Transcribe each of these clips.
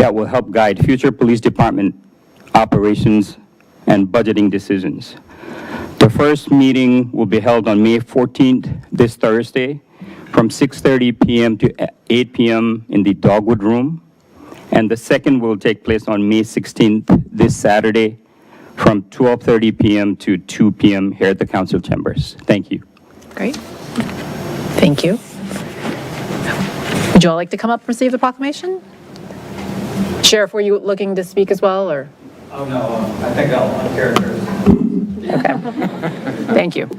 that will help guide future police department operations and budgeting decisions. The first meeting will be held on May 14th, this Thursday, from 6:30 p.m. to 8 p.m. in the Dogwood Room. And the second will take place on May 16th, this Saturday, from 12:30 p.m. to 2 p.m. here at the council chambers. Thank you. Great. Thank you. Would you all like to come up and receive the proclamation? Sheriff, were you looking to speak as well, or? Oh, no, I think I'll characters. Okay. Thank you.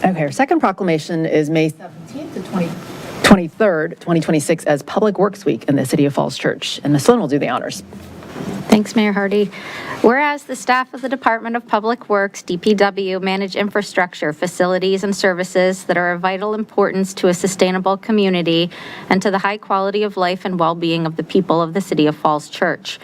Okay, our second proclamation is May 17th to 23rd, 2026 as Public Works Week in the City of Falls Church. And Ms. Lynn will do the honors. Thanks, Mayor Hardy. Whereas the staff of the Department of Public Works, DPW, manage infrastructure, facilities, and services that are of vital importance to a sustainable community and to the high quality of life and well-being of the people of the City of Falls Church.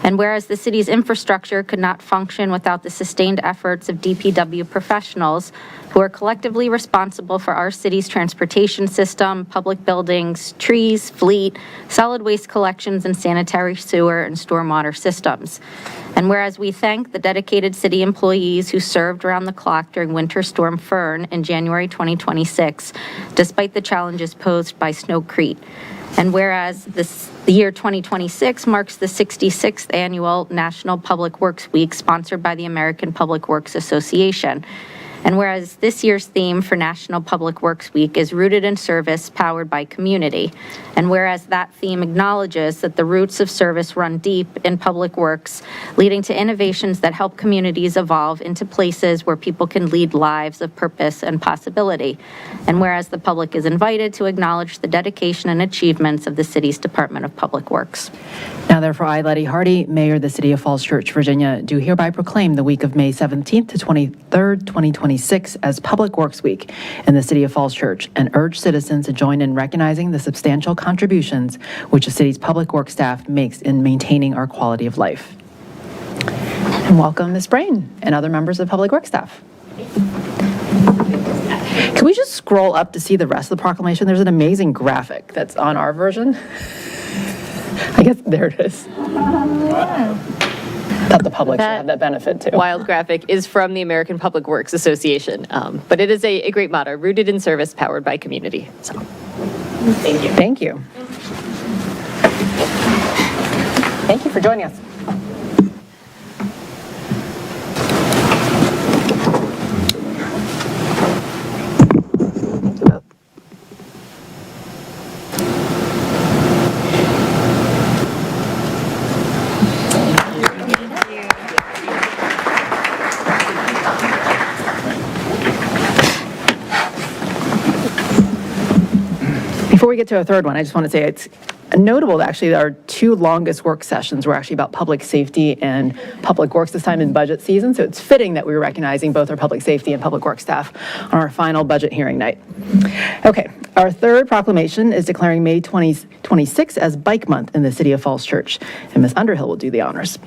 And whereas the city's infrastructure could not function without the sustained efforts of DPW professionals who are collectively responsible for our city's transportation system, public buildings, trees, fleet, solid waste collections, and sanitary sewer and stormwater systems. And whereas we thank the dedicated city employees who served around the clock during Winter Storm Fern in January 2026, despite the challenges posed by Snowcrete. And whereas the year 2026 marks the 66th annual National Public Works Week sponsored by the American Public Works Association. And whereas this year's theme for National Public Works Week is Rooted in Service, Powered by Community. And whereas that theme acknowledges that the roots of service run deep in public works, leading to innovations that help communities evolve into places where people can lead lives of purpose and possibility. And whereas the public is invited to acknowledge the dedication and achievements of the city's Department of Public Works. Now, therefore, I, Letty Hardy, Mayor of the City of Falls Church, Virginia, do hereby proclaim the week of May 17th to 23rd, 2026 as Public Works Week in the City of Falls Church and urge citizens to join in recognizing the substantial contributions which the city's public works staff makes in maintaining our quality of life. And welcome Ms. Brain and other members of Public Works staff. Can we just scroll up to see the rest of the proclamation? There's an amazing graphic that's on our version. I guess there it is. That the public should have that benefit too. Wild graphic is from the American Public Works Association, but it is a great motto, rooted in service, powered by community. So, thank you. Thank you. Thank you for joining us. Before we get to a third one, I just want to say it's notable that actually our two longest work sessions were actually about public safety and public works this time in budget season. So it's fitting that we were recognizing both our public safety and public works staff on our final budget hearing night. Okay, our third proclamation is declaring May 2026 as Bike Month in the City of Falls Church. And Ms. Underhill will do the honors.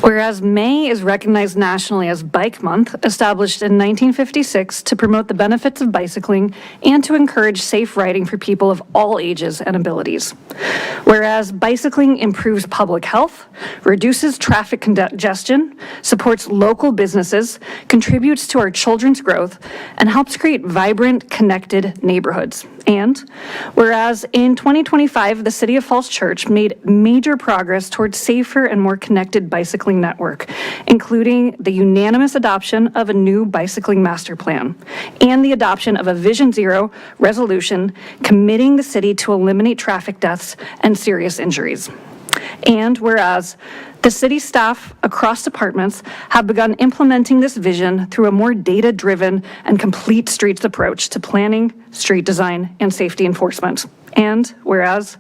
Whereas May is recognized nationally as Bike Month, established in 1956 to promote the benefits of bicycling and to encourage safe riding for people of all ages and abilities. Whereas bicycling improves public health, reduces traffic congestion, supports local businesses, contributes to our children's growth, and helps create vibrant, connected neighborhoods. And whereas in 2025, the City of Falls Church made major progress towards safer and more connected bicycling network, including the unanimous adoption of a new bicycling master plan and the adoption of a Vision Zero resolution committing the city to eliminate traffic deaths and serious injuries. And whereas The city staff across departments have begun implementing this vision through a more data-driven and complete streets approach to planning, street design, and safety enforcement. And whereas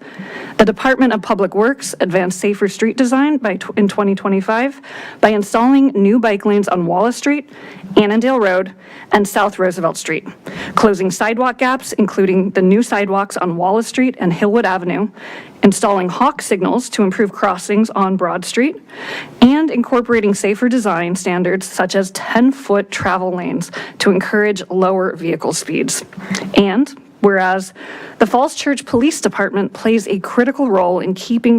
the Department of Public Works advanced safer street design in 2025 by installing new bike lanes on Wallace Street, Annandale Road, and South Roosevelt Street, closing sidewalk gaps, including the new sidewalks on Wallace Street and Hillwood Avenue, installing hawk signals to improve crossings on Broad Street, and incorporating safer design standards such as 10-foot travel lanes to encourage lower vehicle speeds. And whereas the Falls Church Police Department plays a critical role in keeping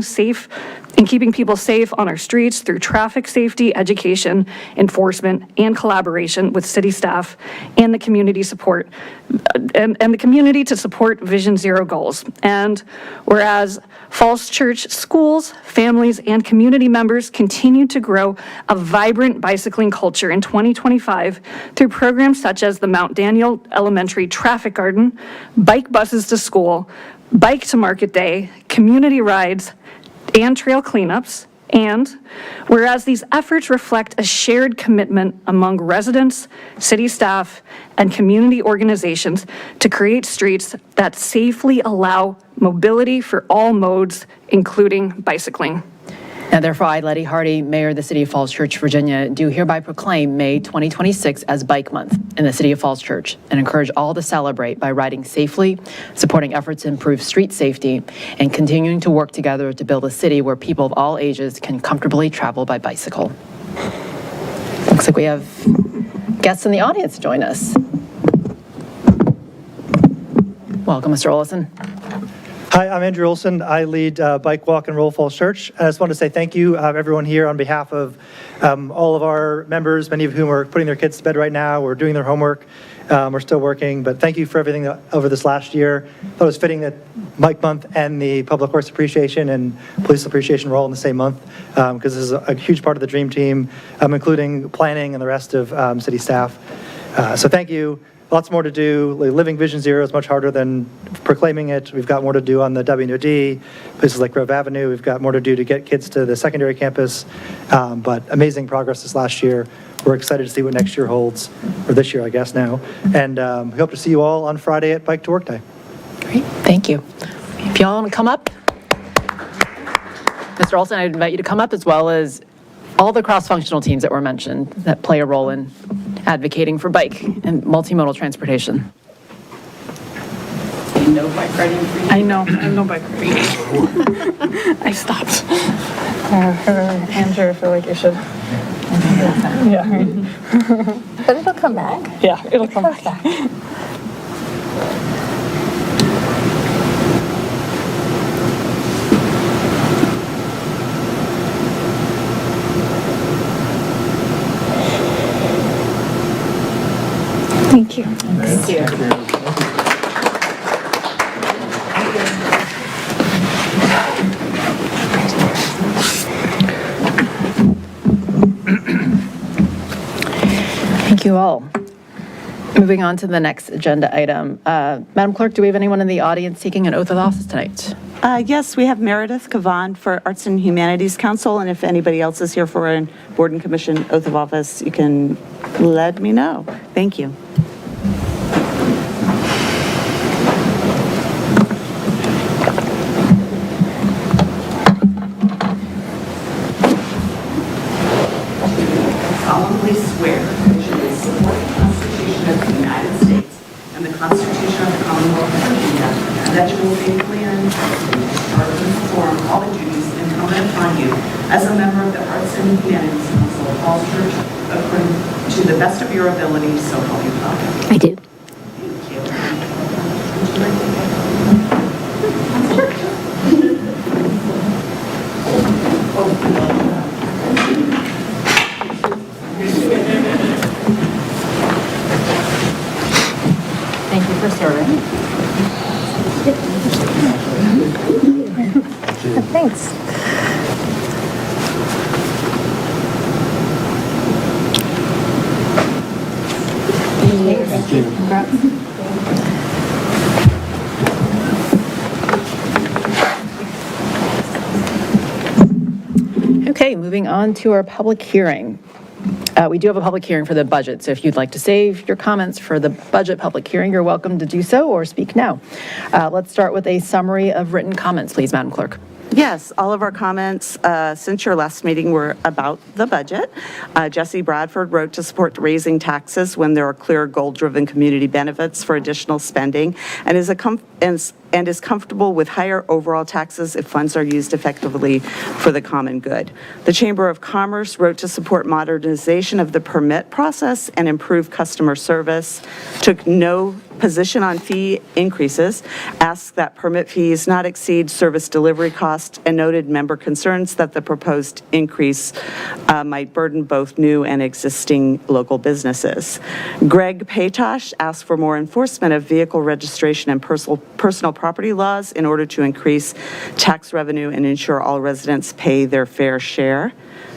people safe on our streets through traffic safety, education, enforcement, and collaboration with city staff and the community support, and the community to support Vision Zero goals. And whereas Falls Church schools, families, and community members continue to grow a vibrant bicycling culture in 2025 through programs such as the Mount Daniel Elementary Traffic Garden, bike buses to school, bike to market day, community rides, and trail cleanups. And whereas these efforts reflect a shared commitment among residents, city staff, and community organizations to create streets that safely allow mobility for all modes, including bicycling. Now therefore, I, Letty Hardy, Mayor of the City of Falls Church, Virginia, do hereby proclaim May 2026 as Bike Month in the City of Falls Church and encourage all to celebrate by riding safely, supporting efforts to improve street safety, and continuing to work together to build a city where people of all ages can comfortably travel by bicycle. Looks like we have guests in the audience to join us. Welcome, Mr. Olson. Hi, I'm Andrew Olson. I lead Bike, Walk, and Roll Falls Church. I just want to say thank you, everyone here, on behalf of all of our members, many of whom are putting their kids to bed right now or doing their homework. We're still working, but thank you for everything over this last year. I thought it was fitting that Bike Month and the Public Works Appreciation and Police Appreciation were all in the same month, because this is a huge part of the Dream Team, including planning and the rest of city staff. So thank you. Lots more to do. Living Vision Zero is much harder than proclaiming it. We've got more to do on the WNOD, places like Grove Avenue. We've got more to do to get kids to the secondary campus. But amazing progress this last year. We're excited to see what next year holds, or this year, I guess now. And we hope to see you all on Friday at Bike to Work Day. Great, thank you. If y'all want to come up, Mr. Olson, I'd invite you to come up, as well as all the cross-functional teams that were mentioned that play a role in advocating for bike and multimodal transportation. No bike riding for you? I know, I have no bike riding. I stopped. Andrew, I feel like you should. Yeah. But it'll come back. Yeah, it'll come back. Thank you. Thank you. Thank you all. Moving on to the next agenda item. Madam Clerk, do we have anyone in the audience seeking an oath of office tonight? Yes, we have Meredith Kavan for Arts and Humanities Council, and if anybody else is here for a board and commission oath of office, you can let me know. Thank you. Solemnly swear that you will support the Constitution of the United States and the Constitution of the Commonwealth of Virginia, and that you will faithfully and impartially discharge and perform all the duties incumbent upon you as a member of the Arts and Humanities Council of Falls Church, according to the best of your ability, so help you God. I do. Thank you. Would you like to get Thank you for serving. Thanks. Okay, moving on to our public hearing. We do have a public hearing for the budget, so if you'd like to save your comments for the budget public hearing, you're welcome to do so or speak now. Let's start with a summary of written comments, please, Madam Clerk. Yes, all of our comments since your last meeting were about the budget. Jesse Bradford wrote to support raising taxes when there are clear goal-driven community benefits for additional spending and is comfortable with higher overall taxes if funds are used effectively for the common good. The Chamber of Commerce wrote to support modernization of the permit process and improve customer service, took no position on fee increases, asked that permit fees not exceed service delivery cost, and noted member concerns that the proposed increase might burden both new and existing local businesses. Greg Patosh asked for more enforcement of vehicle registration and personal property laws in order to increase tax revenue and ensure all residents pay their fair share.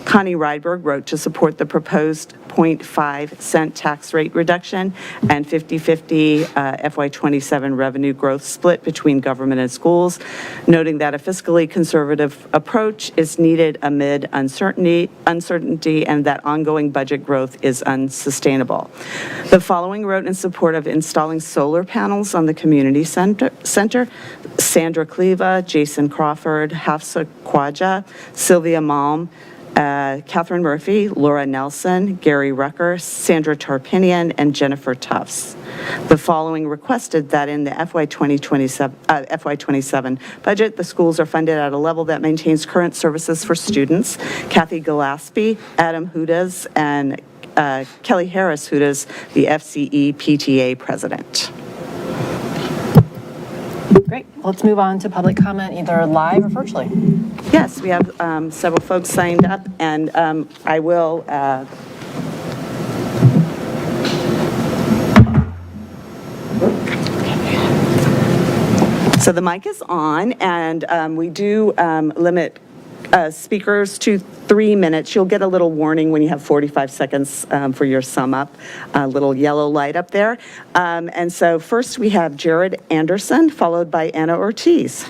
Connie Rydberg wrote to support the proposed 0.5 cent tax rate reduction and 50-50 FY27 revenue growth split between government and schools, noting that a fiscally conservative approach is needed amid uncertainty and that ongoing budget growth is unsustainable. The following wrote in support of installing solar panels on the community center: Sandra Cleva, Jason Crawford, Hafsa Khwaja, Sylvia Malm, Catherine Murphy, Laura Nelson, Gary Rucker, Sandra Tarpinian, and Jennifer Tufts. The following requested that in the FY27 budget, the schools are funded at a level that maintains current services for students. Kathy Gillespie, Adam Hudas, and Kelly Harris Hudas, the FCE PTA president. Great. Let's move on to public comment, either live or virtually. Yes, we have several folks signed up, and I will so the mic is on, and we do limit speakers to 3 minutes. You'll get a little warning when you have 45 seconds for your sum up, a little yellow light up there. And so first we have Jared Anderson, followed by Anna Ortiz.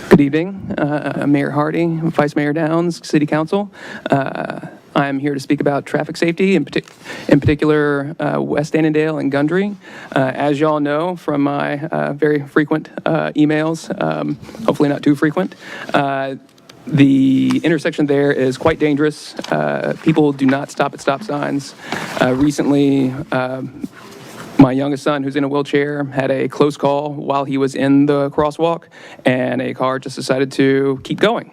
Good evening, Mayor Hardy, Vice Mayor Downs, City Council. I'm here to speak about traffic safety, in particular West Annandale and Gundry. As y'all know from my very frequent emails, hopefully not too frequent, the intersection there is quite dangerous. People do not stop at stop signs. Recently, my youngest son, who's in a wheelchair, had a close call while he was in the crosswalk, and a car just decided to keep going.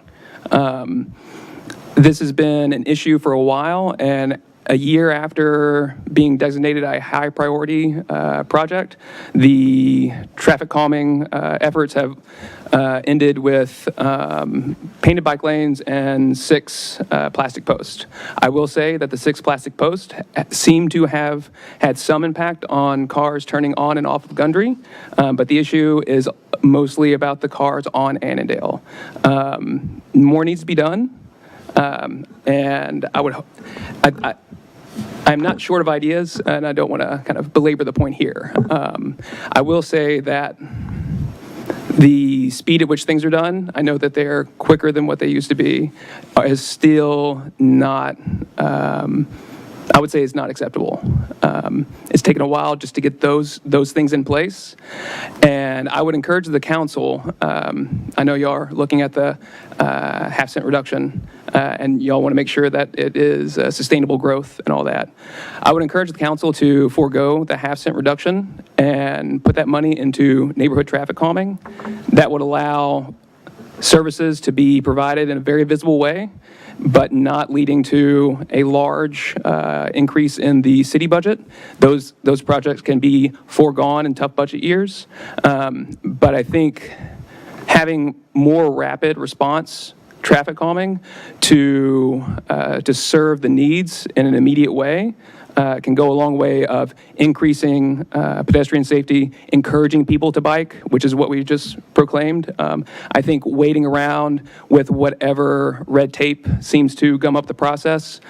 This has been an issue for a while, and a year after being designated a high priority project, the traffic calming efforts have ended with painted bike lanes and 6 plastic posts. I will say that the 6 plastic posts seem to have had some impact on cars turning on and off of Gundry, but the issue is mostly about the cars on Annandale. More needs to be done. And I'm not short of ideas, and I don't want to kind of belabor the point here. I will say that the speed at which things are done, I know that they're quicker than what they used to be, is still not, I would say it's not acceptable. It's taken a while just to get those things in place. And I would encourage the council, I know y'all are looking at the half-cent reduction, and y'all want to make sure that it is sustainable growth and all that. I would encourage the council to forego the half-cent reduction and put that money into neighborhood traffic calming. That would allow services to be provided in a very visible way, but not leading to a large increase in the city budget. Those projects can be foregone in tough budget years. But I think having more rapid response traffic calming to serve the needs in an immediate way can go a long way of increasing pedestrian safety, encouraging people to bike, which is what we just proclaimed. I think waiting around with whatever red tape seems to gum up the process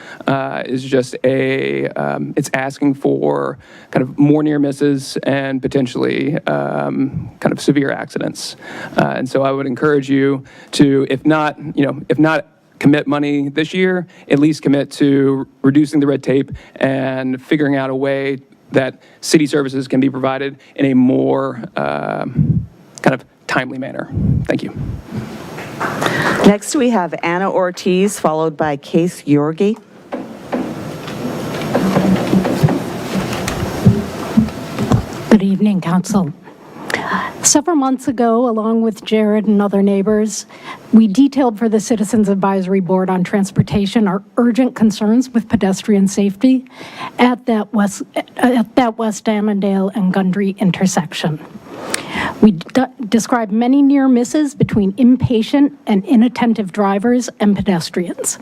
is just it's asking for kind of more near misses and potentially kind of severe accidents. And so I would encourage you to, if not commit money this year, at least commit to reducing the red tape and figuring out a way that city services can be provided in a more kind of timely manner. Thank you. Next, we have Anna Ortiz, followed by Case Yorgi. Good evening, Council. Several months ago, along with Jared and other neighbors, we detailed for the Citizens Advisory Board on Transportation our urgent concerns with pedestrian safety at that West Annandale and Gundry intersection. We described many near misses between impatient and inattentive drivers and pedestrians.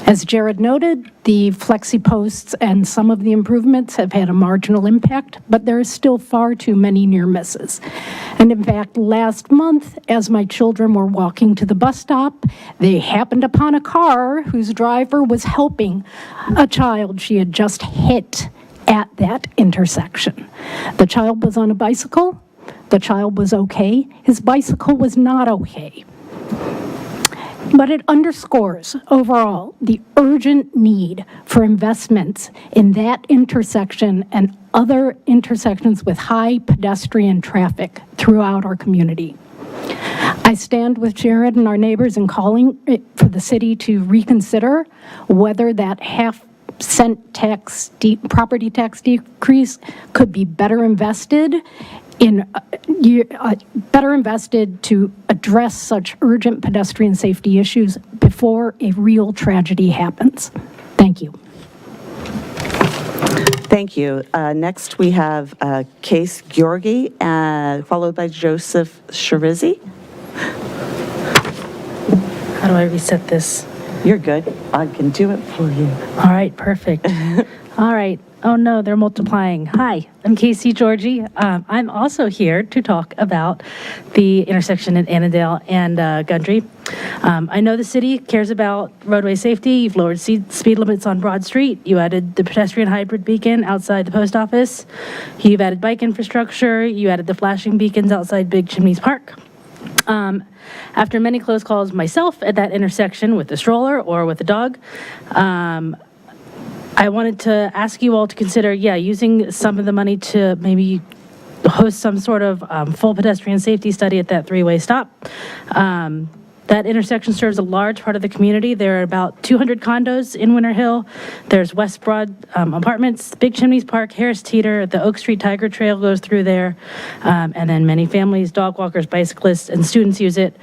As Jared noted, the flexi posts and some of the improvements have had a marginal impact, but there is still far too many near misses. And in fact, last month, as my children were walking to the bus stop, they happened upon a car whose driver was helping a child she had just hit at that intersection. The child was on a bicycle. The child was okay. His bicycle was not okay. But it underscores overall the urgent need for investments in that intersection and other intersections with high pedestrian traffic throughout our community. I stand with Jared and our neighbors in calling for the city to reconsider whether that half-cent property tax decrease could be better invested to address such urgent pedestrian safety issues before a real tragedy happens. Thank you. Thank you. Next, we have Case Georgi, followed by Joseph Shirizi. How do I reset this? You're good. I can do it for you. All right, perfect. All right. Oh no, they're multiplying. Hi, I'm Casey Georgie. I'm also here to talk about the intersection at Annandale and Gundry. I know the city cares about roadway safety. You've lowered speed limits on Broad Street. You added the pedestrian hybrid beacon outside the post office. You've added bike infrastructure. You added the flashing beacons outside Big Chimneys Park. After many close calls myself at that intersection with the stroller or with the dog, I wanted to ask you all to consider, using some of the money to maybe host some sort of full pedestrian safety study at that three-way stop. That intersection serves a large part of the community. There are about 200 condos in Winter Hill. There's West Broad apartments, Big Chimneys Park, Harris Teeter, the Oak Street Tiger Trail goes through there, and then many families, dog walkers, bicyclists, and students use it.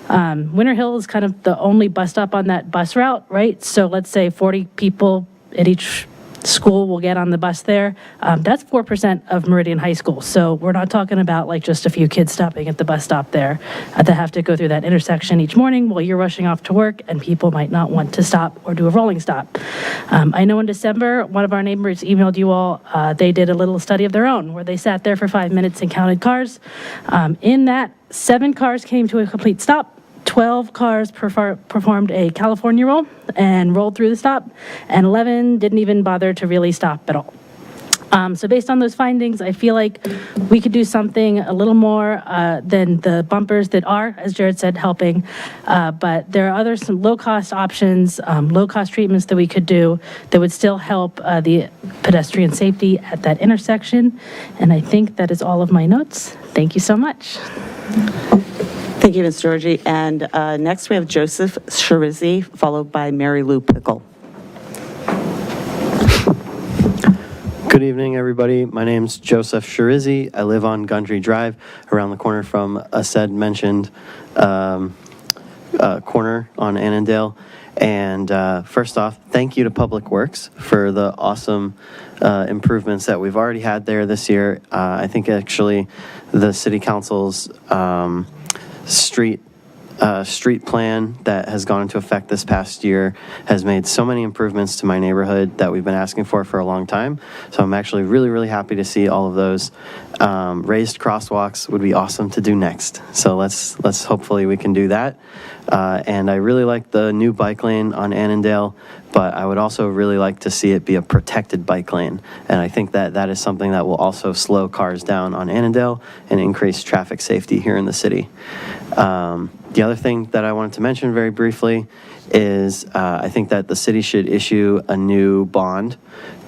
Winter Hill is kind of the only bus stop on that bus route, right? So let's say 40 people at each school will get on the bus there. That's 4% of Meridian High School. So we're not talking about like just a few kids stopping at the bus stop there that have to go through that intersection each morning while you're rushing off to work and people might not want to stop or do a rolling stop. I know in December, one of our neighbors emailed you all, they did a little study of their own where they sat there for 5 minutes and counted cars. In that, 7 cars came to a complete stop. 12 cars performed a California roll and rolled through the stop, and 11 didn't even bother to really stop at all. So based on those findings, I feel like we could do something a little more than the bumpers that are, as Jared said, helping. But there are some low-cost options, low-cost treatments that we could do that would still help the pedestrian safety at that intersection. And I think that is all of my notes. Thank you so much. Thank you, Ms. Georgie. And next we have Joseph Shirizi, followed by Mary Lou Pickle. Good evening, everybody. My name's Joseph Shirizi. I live on Gundry Drive, around the corner from a mentioned corner on Annandale. And first off, thank you to Public Works for the awesome improvements that we've already had there this year. I think actually the City Council's street street plan that has gone into effect this past year has made so many improvements to my neighborhood that we've been asking for a long time. So I'm actually really, really happy to see all of those. Raised crosswalks would be awesome to do next. So let's hopefully we can do that. And I really like the new bike lane on Annandale, but I would also really like to see it be a protected bike lane. And I think that that is something that will also slow cars down on Annandale and increase traffic safety here in the city. The other thing that I wanted to mention very briefly is I think that the city should issue a new bond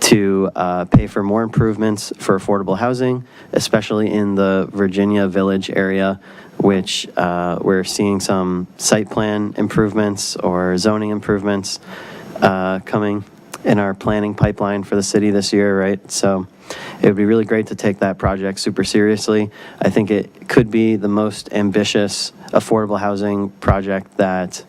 to pay for more improvements for affordable housing, especially in the Virginia Village area, which we're seeing some site plan improvements or zoning improvements coming in our planning pipeline for the city this year, right? So it would be really great to take that project super seriously. I think it could be the most ambitious affordable housing project that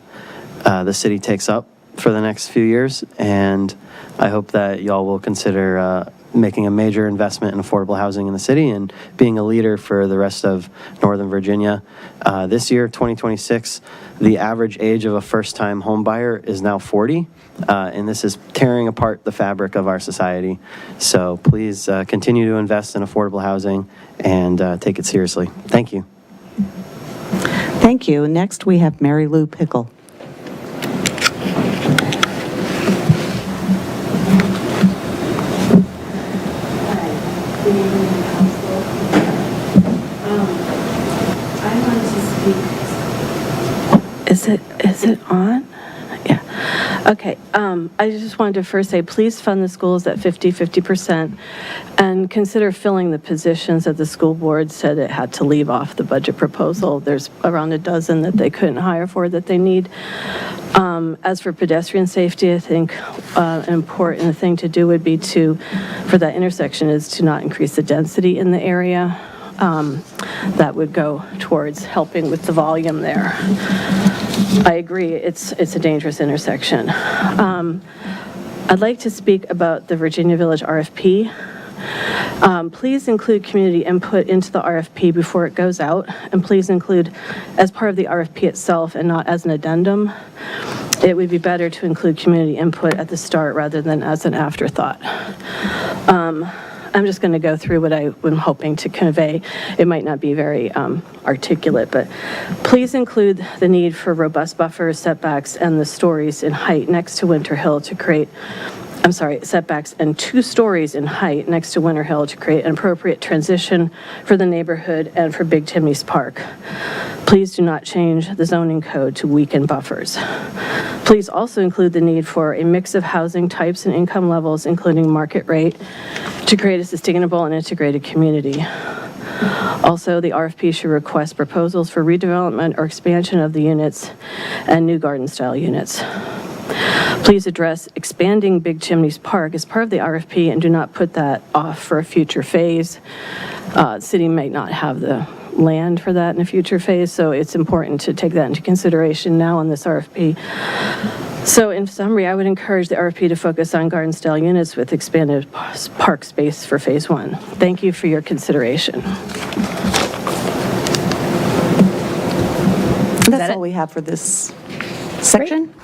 the city takes up for the next few years, and I hope that y'all will consider making a major investment in affordable housing in the city and being a leader for the rest of Northern Virginia. This year, 2026, the average age of a first-time home buyer is now 40, and this is tearing apart the fabric of our society. So please continue to invest in affordable housing and take it seriously. Thank you. Thank you. Next, we have Mary Lou Pickle. Is it on? Yeah. Okay. I just wanted to first say, please fund the schools at 50%, and consider filling the positions that the school board said it had to leave off the budget proposal. There's around a dozen that they couldn't hire for that they need. As for pedestrian safety, I think an important thing to do would be for that intersection is to not increase the density in the area. That would go towards helping with the volume there. I agree, it's a dangerous intersection. I'd like to speak about the Virginia Village RFP. Please include community input into the RFP before it goes out, and please include as part of the RFP itself and not as an addendum. It would be better to include community input at the start rather than as an afterthought. I'm just going to go through what I'm hoping to convey. It might not be very articulate, but please include the need for robust buffers, setbacks, and the stories in height next to Winter Hill to create, setbacks and 2 stories in height next to Winter Hill to create an appropriate transition for the neighborhood and for Big Chimneys Park. Please do not change the zoning code to weaken buffers. Please also include the need for a mix of housing types and income levels, including market rate, to create a sustainable and integrated community. Also, the RFP should request proposals for redevelopment or expansion of the units and new garden-style units. Please address expanding Big Chimneys Park as part of the RFP and do not put that off for a future phase. The city might not have the land for that in a future phase, so it's important to take that into consideration now in this RFP. So in summary, I would encourage the RFP to focus on garden-style units with expanded park space for phase 1. Thank you for your consideration. That's all we have for this section.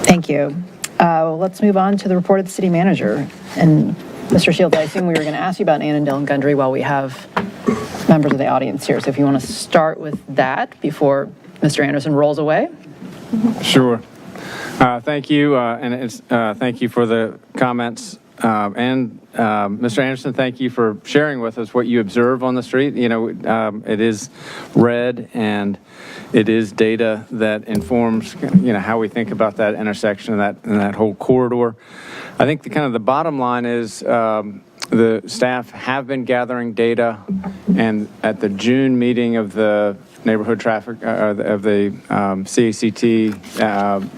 Thank you. Let's move on to the report of the city manager. And Mr. Shields, I assume we were going to ask you about Annandale and Gundry while we have members of the audience here. So if you want to start with that before Mr. Anderson rolls away. Sure. Thank you, thank you for the comments. And Mr. Anderson, thank you for sharing with us what you observe on the street. You know, it is red and it is data that informs, you know, how we think about that intersection and that whole corridor. I think the bottom line is the staff have been gathering data, and at the June meeting of the neighborhood traffic of the CACT,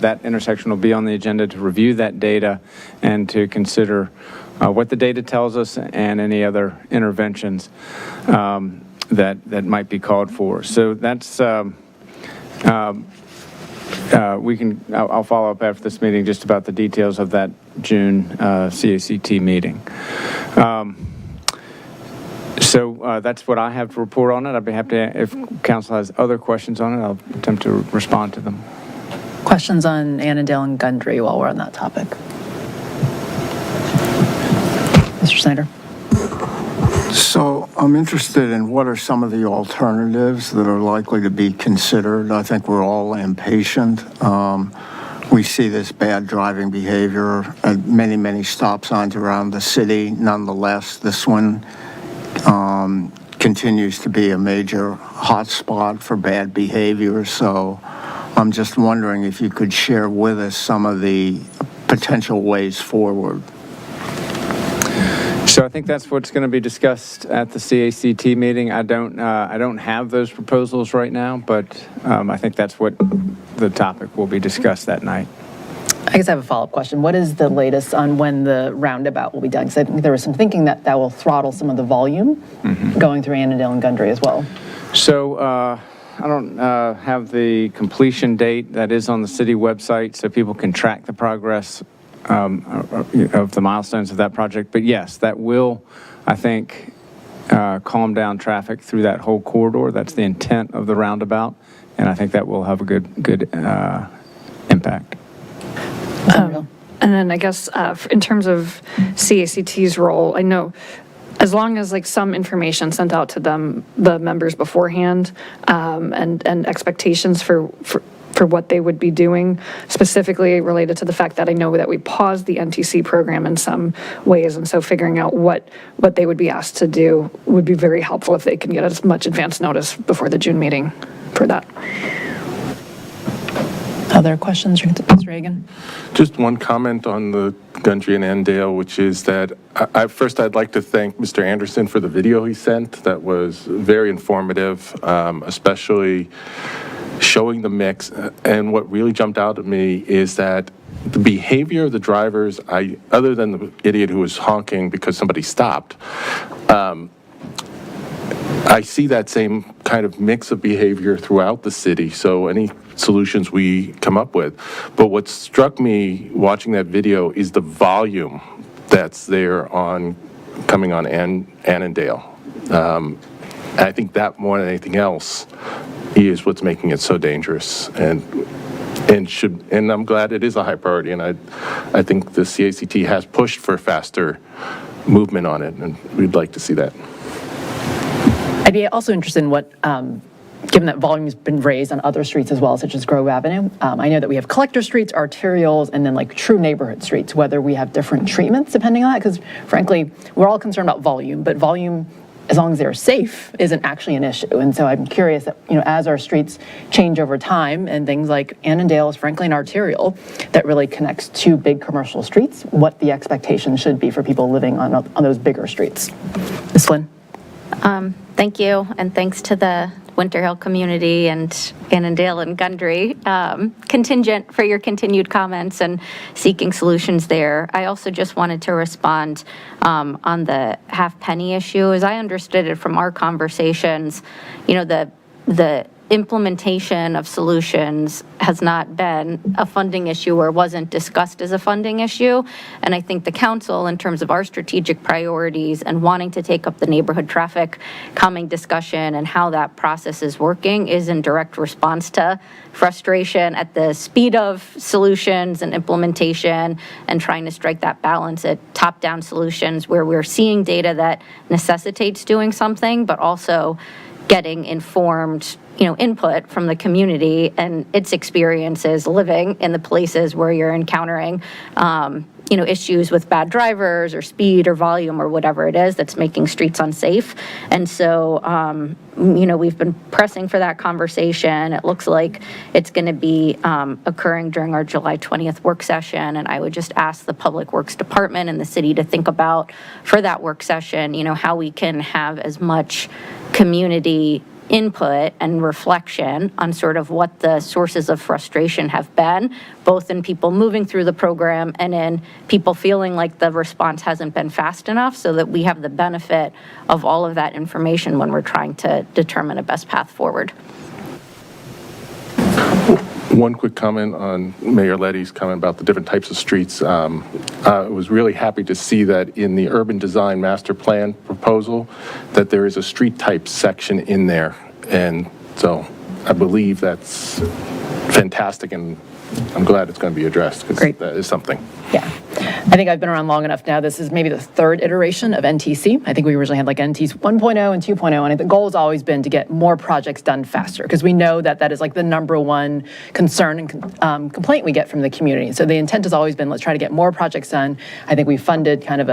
that intersection will be on the agenda to review that data and to consider what the data tells us and any other interventions that might be called for. So that's I'll follow up after this meeting just about the details of that June CACT meeting. So that's what I have to report on it. I'd be happy to, if council has other questions on it, I'll attempt to respond to them. Questions on Annandale and Gundry while we're on that topic? Mr. Snyder? So I'm interested in what are some of the alternatives that are likely to be considered. I think we're all impatient. We see this bad driving behavior at many, many stop signs around the city. Nonetheless, this one continues to be a major hotspot for bad behavior. So I'm just wondering if you could share with us some of the potential ways forward. So I think that's what's going to be discussed at the CACT meeting. I don't have those proposals right now, but I think that's what the topic will be discussed that night. I guess I have a follow-up question. What is the latest on when the roundabout will be done? Because I think there was some thinking that that will throttle some of the volume going through Annandale and Gundry as well. So I don't have the completion date. That is on the city website, so people can track the progress of the milestones of that project. But yes, that will, I think, calm down traffic through that whole corridor. That's the intent of the roundabout, and I think that will have a good impact. And then I guess in terms of CACT's role, I know as long as like some information sent out to them, the members beforehand, and expectations for what they would be doing, specifically related to the fact that I know that we paused the NTC program in some ways, and so figuring out what they would be asked to do would be very helpful if they can get as much advance notice before the June meeting for that. Other questions, Mr. Reagan? Just one comment on the Gundry and Annandale, which is that first I'd like to thank Mr. Anderson for the video he sent. That was very informative, especially showing the mix. And what really jumped out at me is that the behavior of the drivers, other than the idiot who was honking because somebody stopped, I see that same kind of mix of behavior throughout the city. So any solutions we come up with. But what struck me watching that video is the volume that's there coming on Annandale. I think that more than anything else is what's making it so dangerous, and I'm glad it is a high priority, and I think the CACT has pushed for faster movement on it, and we'd like to see that. I'd be also interested in what, given that volume's been raised on other streets as well, such as Grove Avenue. I know that we have collector streets, arterials, and then like true neighborhood streets, whether we have different treatments depending on that, because frankly, we're all concerned about volume, but volume, as long as they're safe, isn't actually an issue. And so I'm curious that, as our streets change over time and things like Annandale is frankly an arterial that really connects two big commercial streets, what the expectation should be for people living on those bigger streets. Ms. Flynn? Thank you, and thanks to the Winter Hill community and Annandale and Gundry contingent for your continued comments and seeking solutions there. I also just wanted to respond on the half penny issue. As I understood it from our conversations, the implementation of solutions has not been a funding issue or wasn't discussed as a funding issue. And I think the council, in terms of our strategic priorities and wanting to take up the neighborhood traffic calming discussion and how that process is working, is in direct response to frustration at the speed of solutions and implementation, and trying to strike that balance at top-down solutions where we're seeing data that necessitates doing something, but also getting informed input from the community and its experiences living in the places where you're encountering issues with bad drivers or speed or volume or whatever it is that's making streets unsafe. And so we've been pressing for that conversation. It looks like it's going to be occurring during our July 20th work session, and I would just ask the Public Works Department and the city to think about, for that work session, how we can have as much community input and reflection on sort of what the sources of frustration have been, both in people moving through the program and in people feeling like the response hasn't been fast enough, so that we have the benefit of all of that information when we're trying to determine a best path forward. One quick comment on Mayor Letty's comment about the different types of streets. I was really happy to see that in the urban design master plan proposal, that there is a street type section in there. And so I believe that's fantastic, and I'm glad it's going to be addressed, because that is something. Yeah. I think I've been around long enough now. This is maybe the third iteration of NTC. I think we originally had like NTC 1.0 and 2.0, and the goal has always been to get more projects done faster, because we know that that is like the number one concern and complaint we get from the community. So the intent has always been, let's try to get more projects done. I think we funded kind of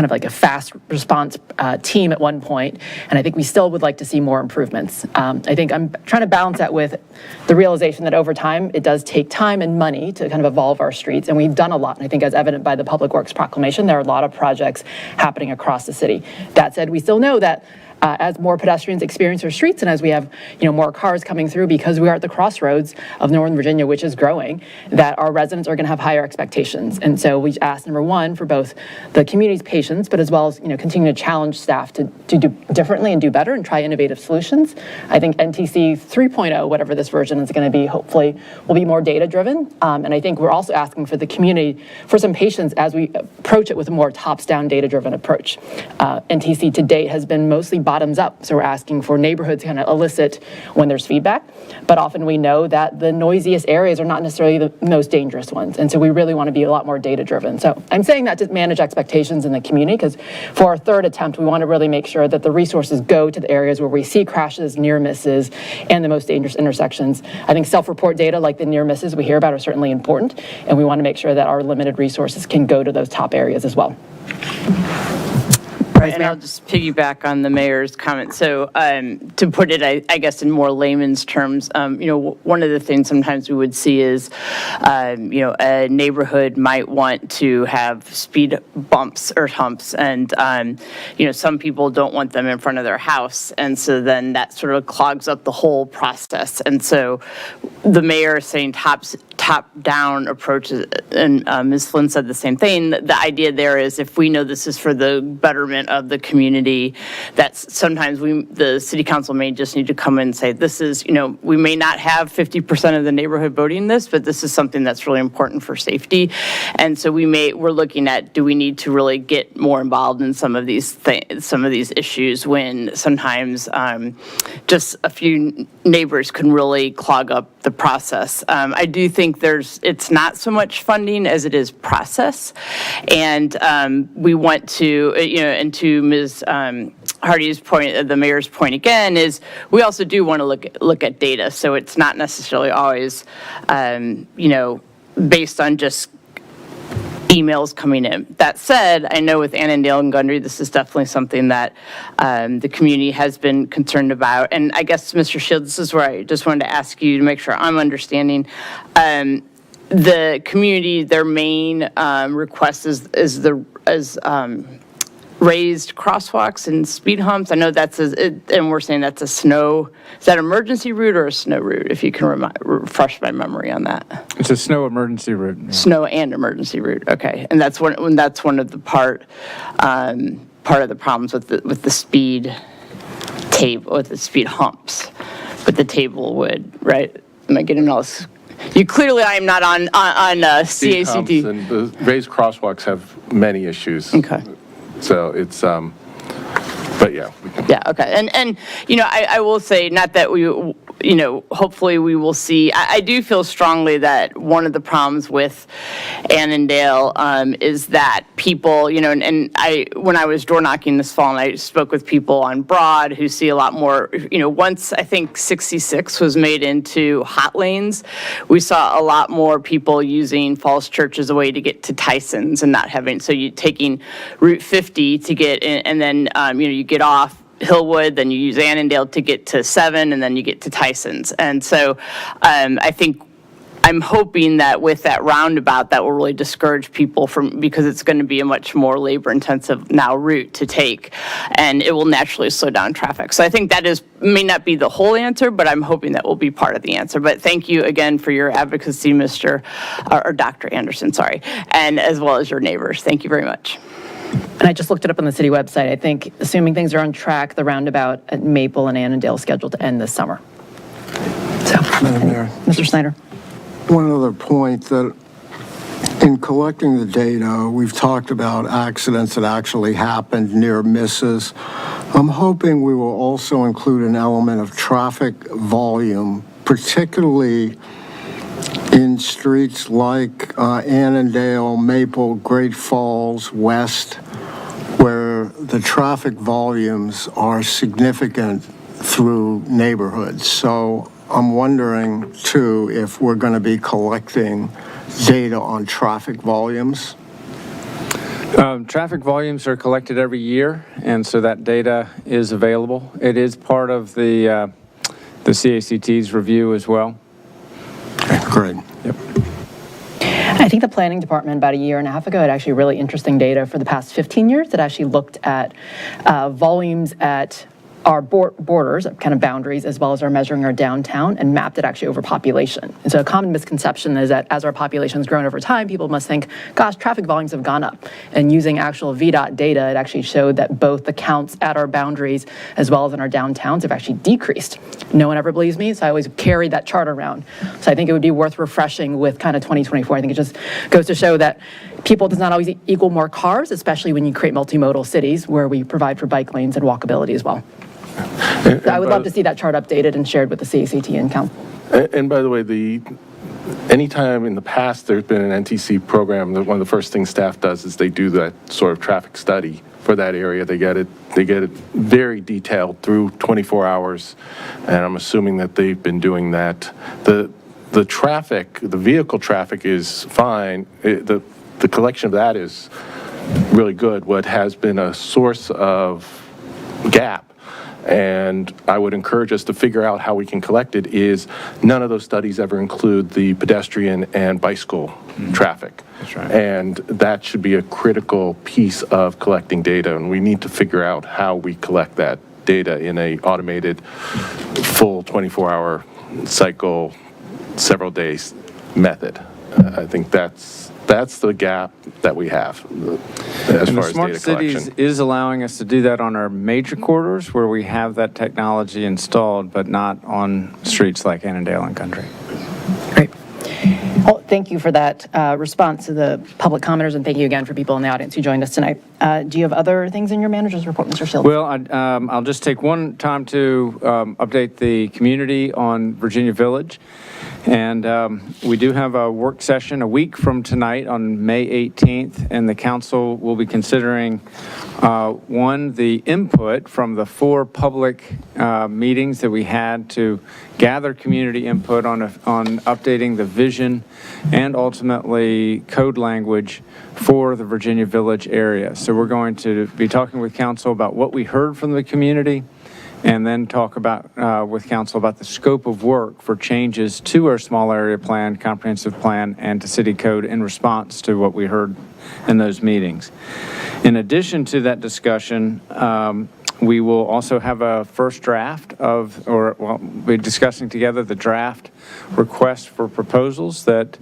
like a fast response team at one point, and I think we still would like to see more improvements. I think I'm trying to balance that with the realization that over time, it does take time and money to kind of evolve our streets, and we've done a lot. And I think as evident by the Public Works proclamation, there are a lot of projects happening across the city. That said, we still know that as more pedestrians experience our streets, and as we have more cars coming through, because we are at the crossroads of Northern Virginia, which is growing, that our residents are going to have higher expectations. And so we asked, number one, for both the community's patience, but as well as continue to challenge staff to do differently and do better and try innovative solutions. I think NTC 3.0, whatever this version is going to be, hopefully will be more data driven. And I think we're also asking for the community for some patience as we approach it with a more tops down data driven approach. NTC to date has been mostly bottoms up. So we're asking for neighborhoods to kind of elicit when there's feedback, but often we know that the noisiest areas are not necessarily the most dangerous ones. And so we really want to be a lot more data driven. So I'm saying that to manage expectations in the community, because for our third attempt, we want to really make sure that the resources go to the areas where we see crashes, near misses, and the most dangerous intersections. I think self-report data like the near misses we hear about are certainly important, and we want to make sure that our limited resources can go to those top areas as well. And I'll just piggyback on the mayor's comment. So to put it, I guess, in more layman's terms, one of the things sometimes we would see is, a neighborhood might want to have speed bumps or humps, and, some people don't want them in front of their house. And so then that sort of clogs up the whole process. And so the mayor is saying top-down approaches, and Ms. Flynn said the same thing. The idea there is, if we know this is for the betterment of the community, that sometimes the city council may just need to come in and say, this is, we may not have 50% of the neighborhood voting this, but this is something that's really important for safety. And so we're looking at, do we need to really get more involved in some of these issues, when sometimes just a few neighbors can really clog up the process. I do think it's not so much funding as it is process. And we want to, and to Ms. Hardy's point, the mayor's point again, is we also do want to look at data. So it's not necessarily always, based on just emails coming in. That said, I know with Annandale and Gundry, this is definitely something that the community has been concerned about. And I guess, Mr. Shields, this is where I just wanted to ask you to make sure I'm understanding. The community, their main request is raised crosswalks and speed humps. I know and we're saying that's is that emergency route or a snow route? If you can refresh my memory on that. It's a snow emergency route. Yeah. Snow and emergency route. Okay, and that's one of the part of the problems with the speed table, with the speed humps, with the table wood, right? Am I getting all this? I am not on Speed CACD. humps and the raised crosswalks have many issues. Okay. So it's, but yeah. Yeah, okay. And I will say, not that we, hopefully we will see, I do feel strongly that one of the problems with Annandale is that people, and when I was door knocking this fall, and I spoke with people on Broad who see a lot more, once I think 66 was made into hot lanes, we saw a lot more people using Falls Church as a way to get to Tyson's and not having, so you taking Route 50 to get in, and then, you get off Hillwood, then you use Annandale to get to 7, and then you get to Tyson's. And so I'm hoping that with that roundabout, that will really discourage people because it's going to be a much more labor-intensive now route to take, and it will naturally slow down traffic. So I think that may not be the whole answer, but I'm hoping that will be part of the answer. But thank you again for your advocacy, or Dr. Anderson, sorry, and as well as your neighbors. Thank you very much. And I just looked it up on the city website. I think, assuming things are on track, the roundabout at Maple and Annandale is scheduled to end this summer. Madam Mayor. Mr. Snyder. One other point, that in collecting the data, we've talked about accidents that actually happened, near misses. I'm hoping we will also include an element of traffic volume, particularly in streets like Annandale, Maple, Great Falls, West, where the traffic volumes are significant through neighborhoods. So I'm wondering, too, if we're going to be collecting data on traffic volumes. Traffic volumes are collected every year, and so that data is available. It is part of the CACT's review as well. Great. Yep. I think the planning department about a year and a half ago had actually really interesting data for the past 15 years that actually looked at volumes at our borders, kind of boundaries, as well as measuring our downtown, and mapped it actually over population. And so a common misconception is that as our population has grown over time, people must think, gosh, traffic volumes have gone up. And using actual VDOT data, it actually showed that both the counts at our boundaries as well as in our downtowns have actually decreased. No one ever believes me, so I always carry that chart around. So I think it would be worth refreshing with kind of 2024. I think it just goes to show that people does not always equal more cars, especially when you create multimodal cities where we provide for bike lanes and walkability as well. So I would love to see that chart updated and shared with the CACT and council. And by the way, anytime in the past there's been an NTC program, one of the first things staff does is they do that sort of traffic study for that area. They get it very detailed through 24 hours, and I'm assuming that they've been doing that. The traffic, the vehicle traffic is fine. The collection of that is really good. What has been a source of gap, and I would encourage us to figure out how we can collect it, is none of those studies ever include the pedestrian and bicycle traffic. That's right. And that should be a critical piece of collecting data, and we need to figure out how we collect that data in a automated, full 24-hour cycle, several days method. I think that's the gap that we have as And far the as Smart data Cities collection. is allowing us to do that on our major corridors where we have that technology installed, but not on streets like Annandale and Country. Great. Well, thank you for that response to the public commenters, and thank you again for people in the audience who joined us tonight. Do you have other things in your manager's report, Mr. Sills? Well, I'll just take one time to update the community on Virginia Village. And we do have a work session a week from tonight on May 18th, and the council will be considering, one, the input from the 4 public meetings that we had to gather community input on updating the vision and ultimately code language for the Virginia Village area. So we're going to be talking with council about what we heard from the community, and then talk about with council about the scope of work for changes to our small area plan, comprehensive plan, and to city code in response to what we heard in those meetings. In addition to that discussion, we will also have a first draft we'll be discussing together the draft request for proposals that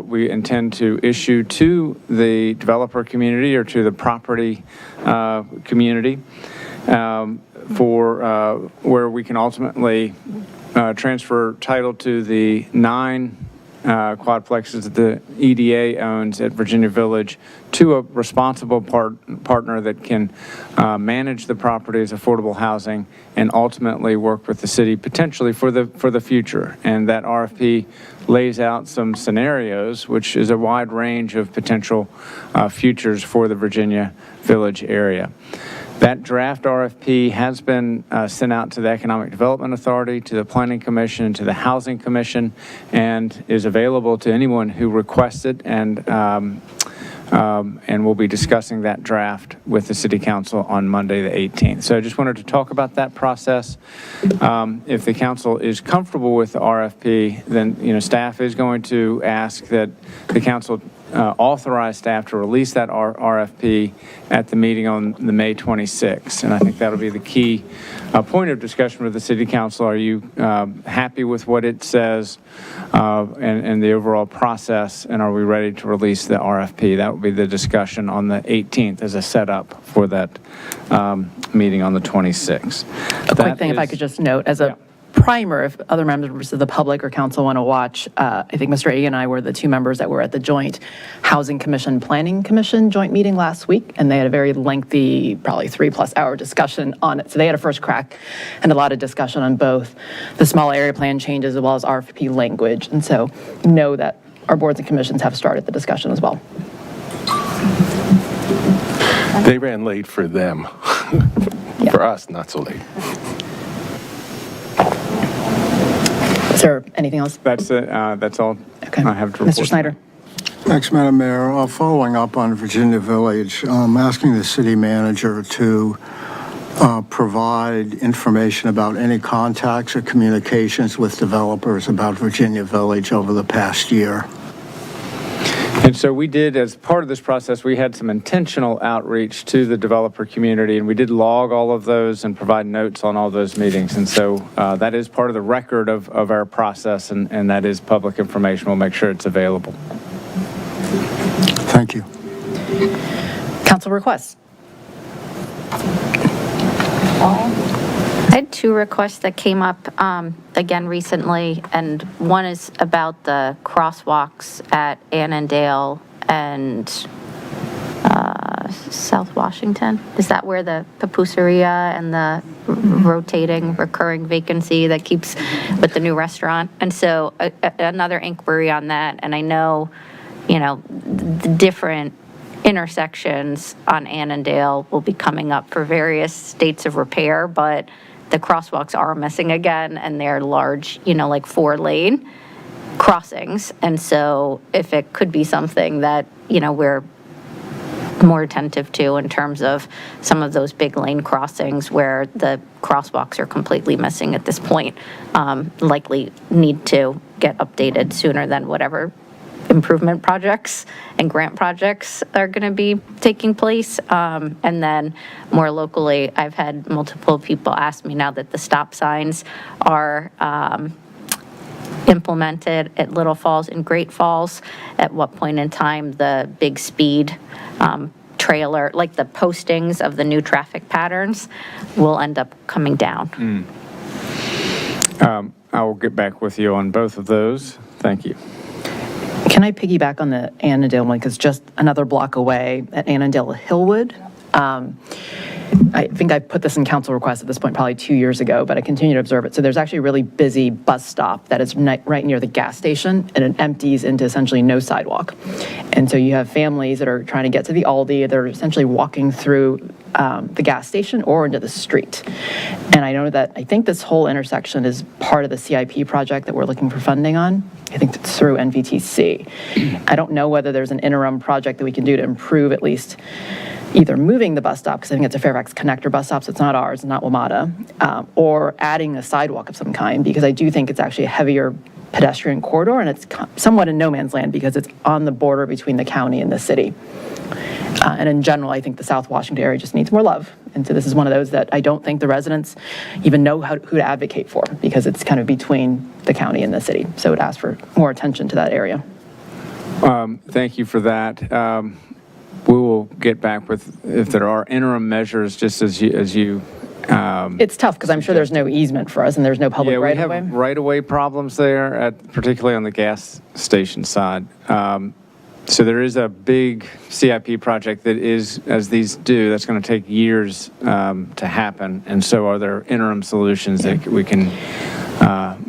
we intend to issue to the developer community or to the property community. For where we can ultimately transfer title to the 9 quadplexes that the EDA owns at Virginia Village to a responsible partner that can manage the property as affordable housing and ultimately work with the city potentially for the future. And that RFP lays out some scenarios, which is a wide range of potential futures for the Virginia Village area. That draft RFP has been sent out to the Economic Development Authority, to the Planning Commission, to the Housing Commission, and is available to anyone who requests it, and we'll be discussing that draft with the City Council on Monday the 18th. So I just wanted to talk about that process. If the council is comfortable with the RFP, then staff is going to ask that the council authorize staff to release that RFP at the meeting on the May 26th. And I think that'll be the key point of discussion with the City Council. Are you happy with what it says and the overall process, and are we ready to release the RFP? That will be the discussion on the 18th as a setup for that meeting on the 26th. A quick thing, if I could just note, as a primer, if other members of the public or council want to watch, I think Mr. A and I were the two members that were at the joint Housing Commission, Planning Commission joint meeting last week, and they had a very lengthy, probably 3+ hour discussion on it. So they had a first crack and a lot of discussion on both the small area plan changes as well as RFP language. And so know that our boards and commissions have started the discussion as well. They ran late for them. For us, not so late. Is there anything else? That's it. That's all I have to report. Mr. Snyder. Thanks, Madam Mayor. Following up on Virginia Village, asking the city manager to provide information about any contacts or communications with developers about Virginia Village over the past year. And so we did, as part of this process, we had some intentional outreach to the developer community, and we did log all of those and provide notes on all those meetings. And so that is part of the record of our process, and that is public information. We'll make sure it's available. Thank you. Council requests. I had two requests that came up again recently, and one is about the crosswalks at Annandale and South Washington. Is that where the pupuseria and the rotating, recurring vacancy that keeps with the new restaurant? And so another inquiry on that, and I know, the different intersections on Annandale will be coming up for various states of repair, but the crosswalks are missing again, and they're large, like 4-lane crossings. And so if it could be something that, we're more attentive to in terms of some of those big lane crossings where the crosswalks are completely missing at this point, likely need to get updated sooner than whatever improvement projects and grant projects are going to be taking place. And then more locally, I've had multiple people ask me now that the stop signs are implemented at Little Falls and Great Falls, at what point in time the big speed trailer, like the postings of the new traffic patterns, will end up coming down. I will get back with you on both of those. Thank you. Can I piggyback on the Annandale one? Because just another block away at Annandale Hillwood, I think I put this in council request at this point probably 2 years ago, but I continue to observe it. So there's actually a really busy bus stop that is right near the gas station, and it empties into essentially no sidewalk. And so you have families that are trying to get to the Aldi, they're essentially walking through the gas station or into the street. And I know that I think this whole intersection is part of the CIP project that we're looking for funding on. I think it's through NVTC. I don't know whether there's an interim project that we can do to improve at least either moving the bus stop, because I think it's a Fairfax Connector bus stop, so it's not ours, not WMATA, or adding a sidewalk of some kind, because I do think it's actually a heavier pedestrian corridor, and it's somewhat in no man's land because it's on the border between the county and the city. And in general, I think the South Washington area just needs more love. And so this is one of those that I don't think the residents even know who to advocate for, because it's kind of between the county and the city. So it asks for more attention to that area. Thank you for that. We will get back with if there are interim measures, just as you it's tough because I'm sure there's no easement for us and there's no public right-of-way. We have right-of-way problems there, particularly on the gas station side. So there is a big CIP project that is, as these do, that's going to take years to happen. And so are there interim solutions that we can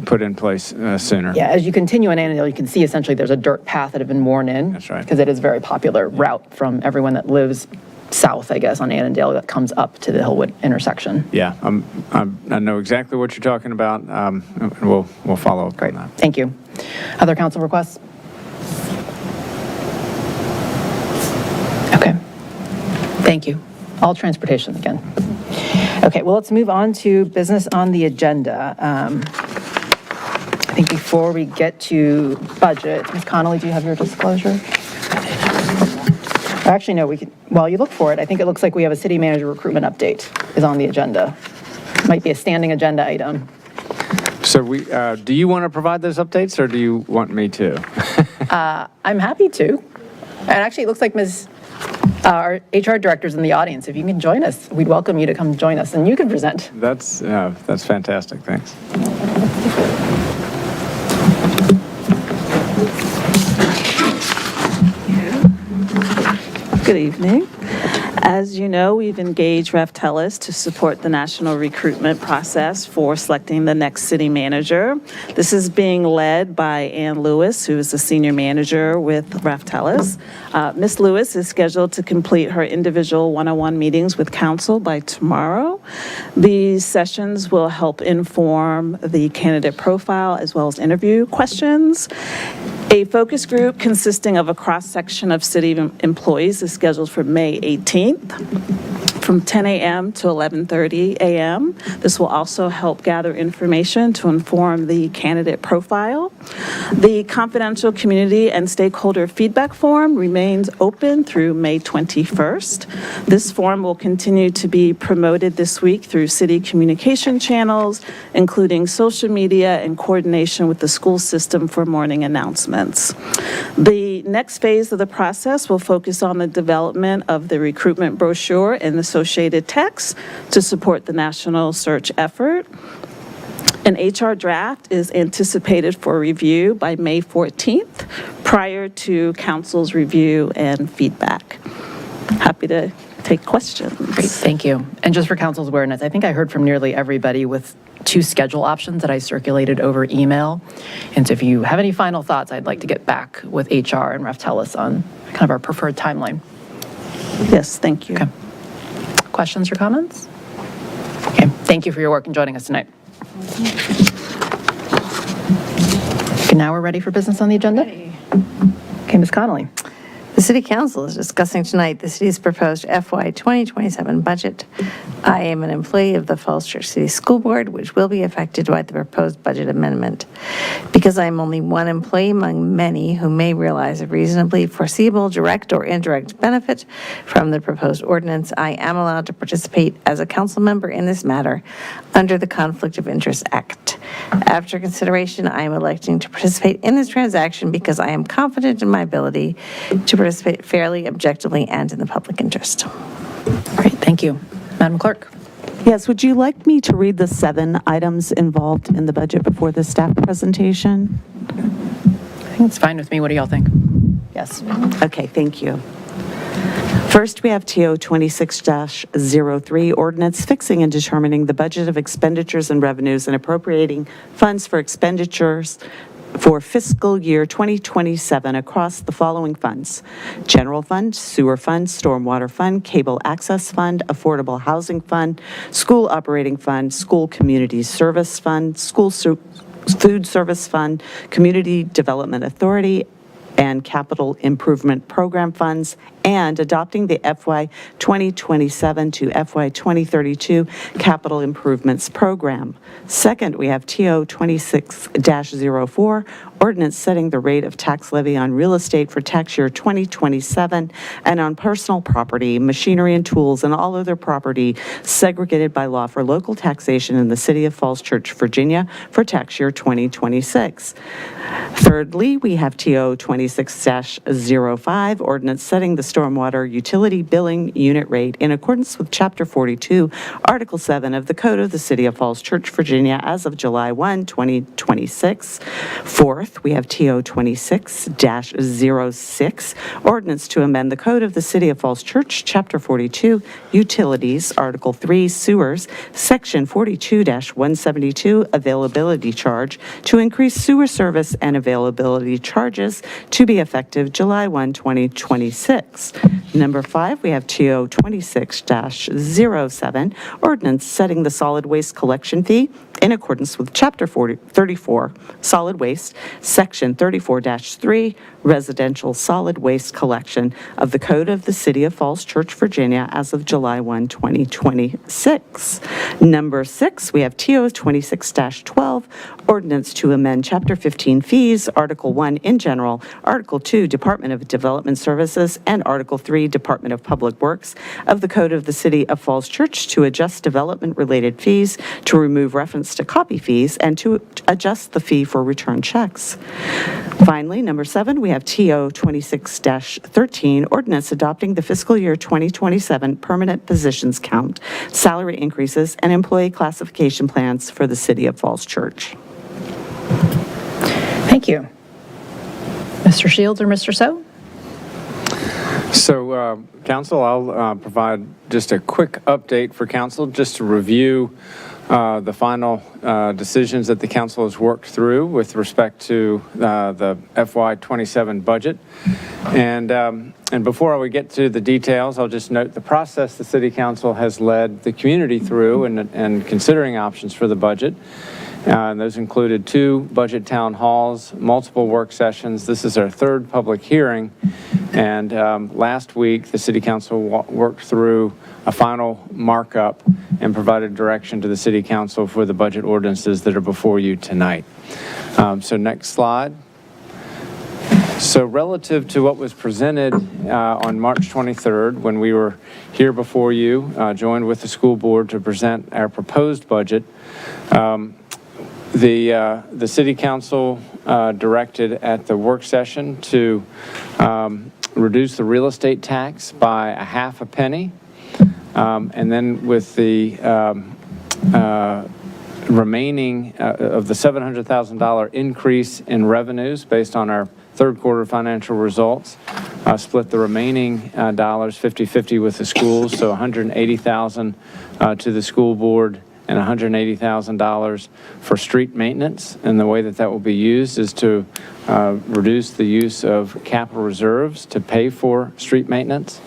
put in place sooner? Yeah, as you continue in Annandale, you can see essentially there's a dirt path that have been worn in. That's right. Because it is a very popular route from everyone that lives south, I guess, on Annandale that comes up to the Hillwood intersection. Yeah, I know exactly what you're talking about, and we'll follow up on that. Thank you. Other council requests? Okay. Thank you. All transportation again. Okay, well, let's move on to business on the agenda. I think before we get to budget, Ms. Connolly, do you have your disclosure? Actually, no, we can, while you look for it, I think it looks like we have a city manager recruitment update is on the agenda. Might be a standing agenda item. So do you want to provide those updates, or do you want me to? I'm happy to. And actually, it looks like our HR director's in the audience. If you can join us, we'd welcome you to come join us, and you can present. That's fantastic. Thanks. Good evening. As you know, we've engaged Raftellus to support the national recruitment process for selecting the next city manager. This is being led by Ann Lewis, who is the senior manager with Raftellus. Ms. Lewis is scheduled to complete her individual one-on-one meetings with council by tomorrow. These sessions will help inform the candidate profile as well as interview questions. A focus group consisting of a cross-section of city employees is scheduled for May 18th from 10 a.m. to 11:30 a.m. This will also help gather information to inform the candidate profile. The confidential community and stakeholder feedback form remains open through May 21st. This form will continue to be promoted this week through city communication channels, including social media and coordination with the school system for morning announcements. The next phase of the process will focus on the development of the recruitment brochure and associated text to support the national search effort. An HR draft is anticipated for review by May 14th, prior to council's review and feedback. Happy to take questions. Great, thank you. And just for council's awareness, I think I heard from nearly everybody with 2 schedule options that I circulated over email. And so if you have any final thoughts, I'd like to get back with HR and Raftellus on kind of our preferred timeline. Yes, thank you. Okay. Questions or comments? Okay, thank you for your work and joining us tonight. Okay, now we're ready for business on the agenda? Okay, Ms. Connolly. The City Council is discussing tonight the city's proposed FY 2027 budget. I am an employee of the Falls Church City School Board, which will be affected by the proposed budget amendment. Because I am only one employee among many who may realize a reasonably foreseeable direct or indirect benefit from the proposed ordinance, I am allowed to participate as a council member in this matter under the Conflict of Interest Act. After consideration, I am electing to participate in this transaction because I am confident in my ability to participate fairly, objectively, and in the public interest. Great, thank you. Madam Clerk. Yes, would you like me to read the 7 items involved in the budget before the staff presentation? I think it's fine with me. What do y'all think? Yes. Okay, thank you. First, we have TO 26-03, ordinance fixing and determining the budget of expenditures and revenues and appropriating funds for expenditures for fiscal year 2027 across the following funds: General Fund, Sewer Fund, Stormwater Fund, Cable Access Fund, Affordable Housing Fund, School Operating Fund, School Community Service Fund, School Food Service Fund, Community Development Authority, and Capital Improvement Program funds, and adopting the FY 2027 to FY 2032 Capital Improvements Program. Second, we have TO 26-04, ordinance setting the rate of tax levy on real estate for tax year 2027 and on personal property, machinery and tools, and all other property segregated by law for local taxation in the city of Falls Church, Virginia for tax year 2026. Thirdly, we have TO 26-05, ordinance setting the stormwater utility billing unit rate in accordance with Chapter 42, Article 7 of the Code of the City of Falls Church, Virginia, as of July 1, 2026. Fourth, we have TO 26-06, ordinance to amend the Code of the City of Falls Church, Chapter 42, Utilities, Article 3, Sewers, Section 42-172, Availability Charge, to increase sewer service and availability charges to be effective July 1, 2026. Number 5, we have TO 26-07, ordinance setting the solid waste collection fee in accordance with Chapter 34, Solid Waste, Section 34-3, Residential Solid Waste Collection of the Code of the City of Falls Church, Virginia, as of July 1, 2026. Number 6, we have TO 26-12, ordinance to amend Chapter 15 fees, Article 1 in general, Article 2 Department of Development Services, and Article 3 Department of Public Works of the Code of the City of Falls Church to adjust development-related fees, to remove reference to copy fees, and to adjust the fee for return checks. Finally, number 7, we have TO 26-13, ordinance adopting the fiscal year 2027 permanent positions count, salary increases, and employee classification plans for the City of Falls Church. Thank you. Mr. Shields or Mr. So? So, council, I'll provide just a quick update for council, just to review the final decisions that the council has worked through with respect to the FY27 budget. And before we get to the details, I'll just note the process the City Council has led the community through and considering options for the budget. And those included 2 budget town halls, multiple work sessions. This is our 3rd public hearing. And last week, the City Council worked through a final markup and provided direction to the City Council for the budget ordinances that are before you tonight. So next slide. So relative to what was presented on March 23rd, when we were here before you, joined with the school board to present our proposed budget, the City Council directed at the work session to reduce the real estate tax by a half a penny. And then with the remaining of the $700,000 increase in revenues based on our 3rd quarter financial results, split the remaining dollars 50-50 with the schools, so $180,000 to the school board and $180,000 for street maintenance. And the way that that will be used is to reduce the use of capital reserves to pay for street maintenance.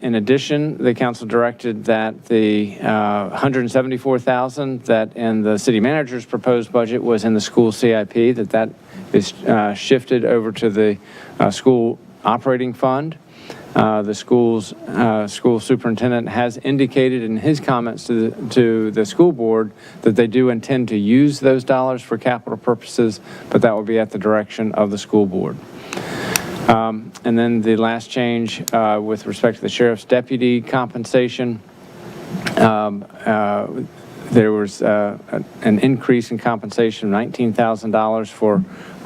In addition, the council directed that the $174,000 that in the city manager's proposed budget was in the school CIP, that is shifted over to the school operating fund. The school superintendent has indicated in his comments to the school board that they do intend to use those dollars for capital purposes, but that will be at the direction of the school board. And then the last change with respect to the sheriff's deputy compensation, there was an increase in compensation of $19,000 for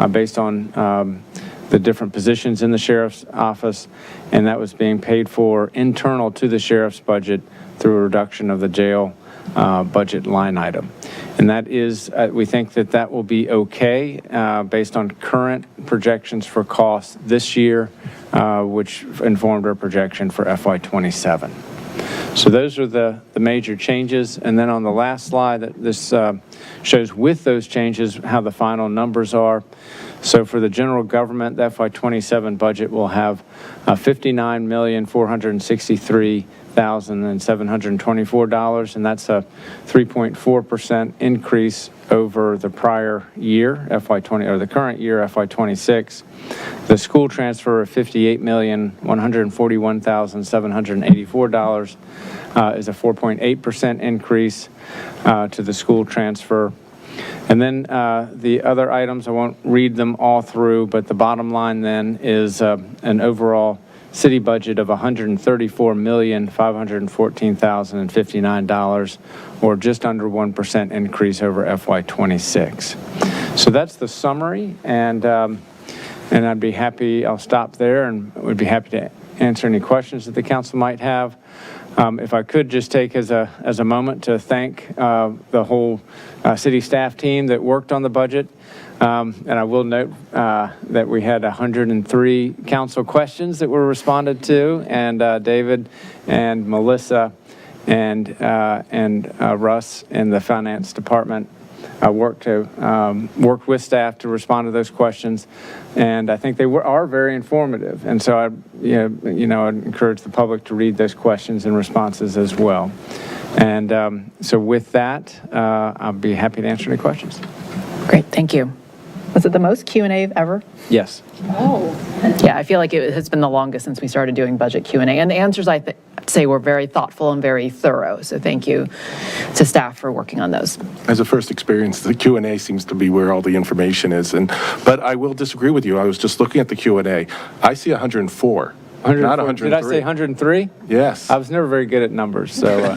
based on the different positions in the sheriff's office, and that was being paid for internal to the sheriff's budget through a reduction of the jail budget line item. And that is, we think that that will be okay based on current projections for costs this year, which informed our projection for FY27. So those are the major changes. And then on the last slide, this shows with those changes how the final numbers are. So for the general government, the FY27 budget will have $59,463,724, and that's a 3.4% increase over the prior year, the current year, FY26. The school transfer of $58,141,784 is a 4.8% increase to the school transfer. And then the other items, I won't read them all through, but the bottom line then is an overall city budget of $134,514,059, or just under 1% increase over FY26. So that's the summary, and I'd be happy, I'll stop there, and would be happy to answer any questions that the council might have. If I could just take as a moment to thank the whole city staff team that worked on the budget. And I will note that we had 103 council questions that were responded to, and David and Melissa and Russ in the finance department worked with staff to respond to those questions, and I think they are very informative. And so I'd encourage the public to read those questions and responses as well. And so with that, I'll be happy to answer any questions. Great, thank you. Was it the most Q&A ever? Yes. Oh. Yeah, I feel like it has been the longest since we started doing budget Q&A. And the answers, I'd say, were very thoughtful and very thorough. So thank you to staff for working on those. As a first experience, the Q&A seems to be where all the information is. But I will disagree with you. I was just looking at the Q&A. I see 104. Not 103. Did I say 103? Yes. I was never very good at numbers, so.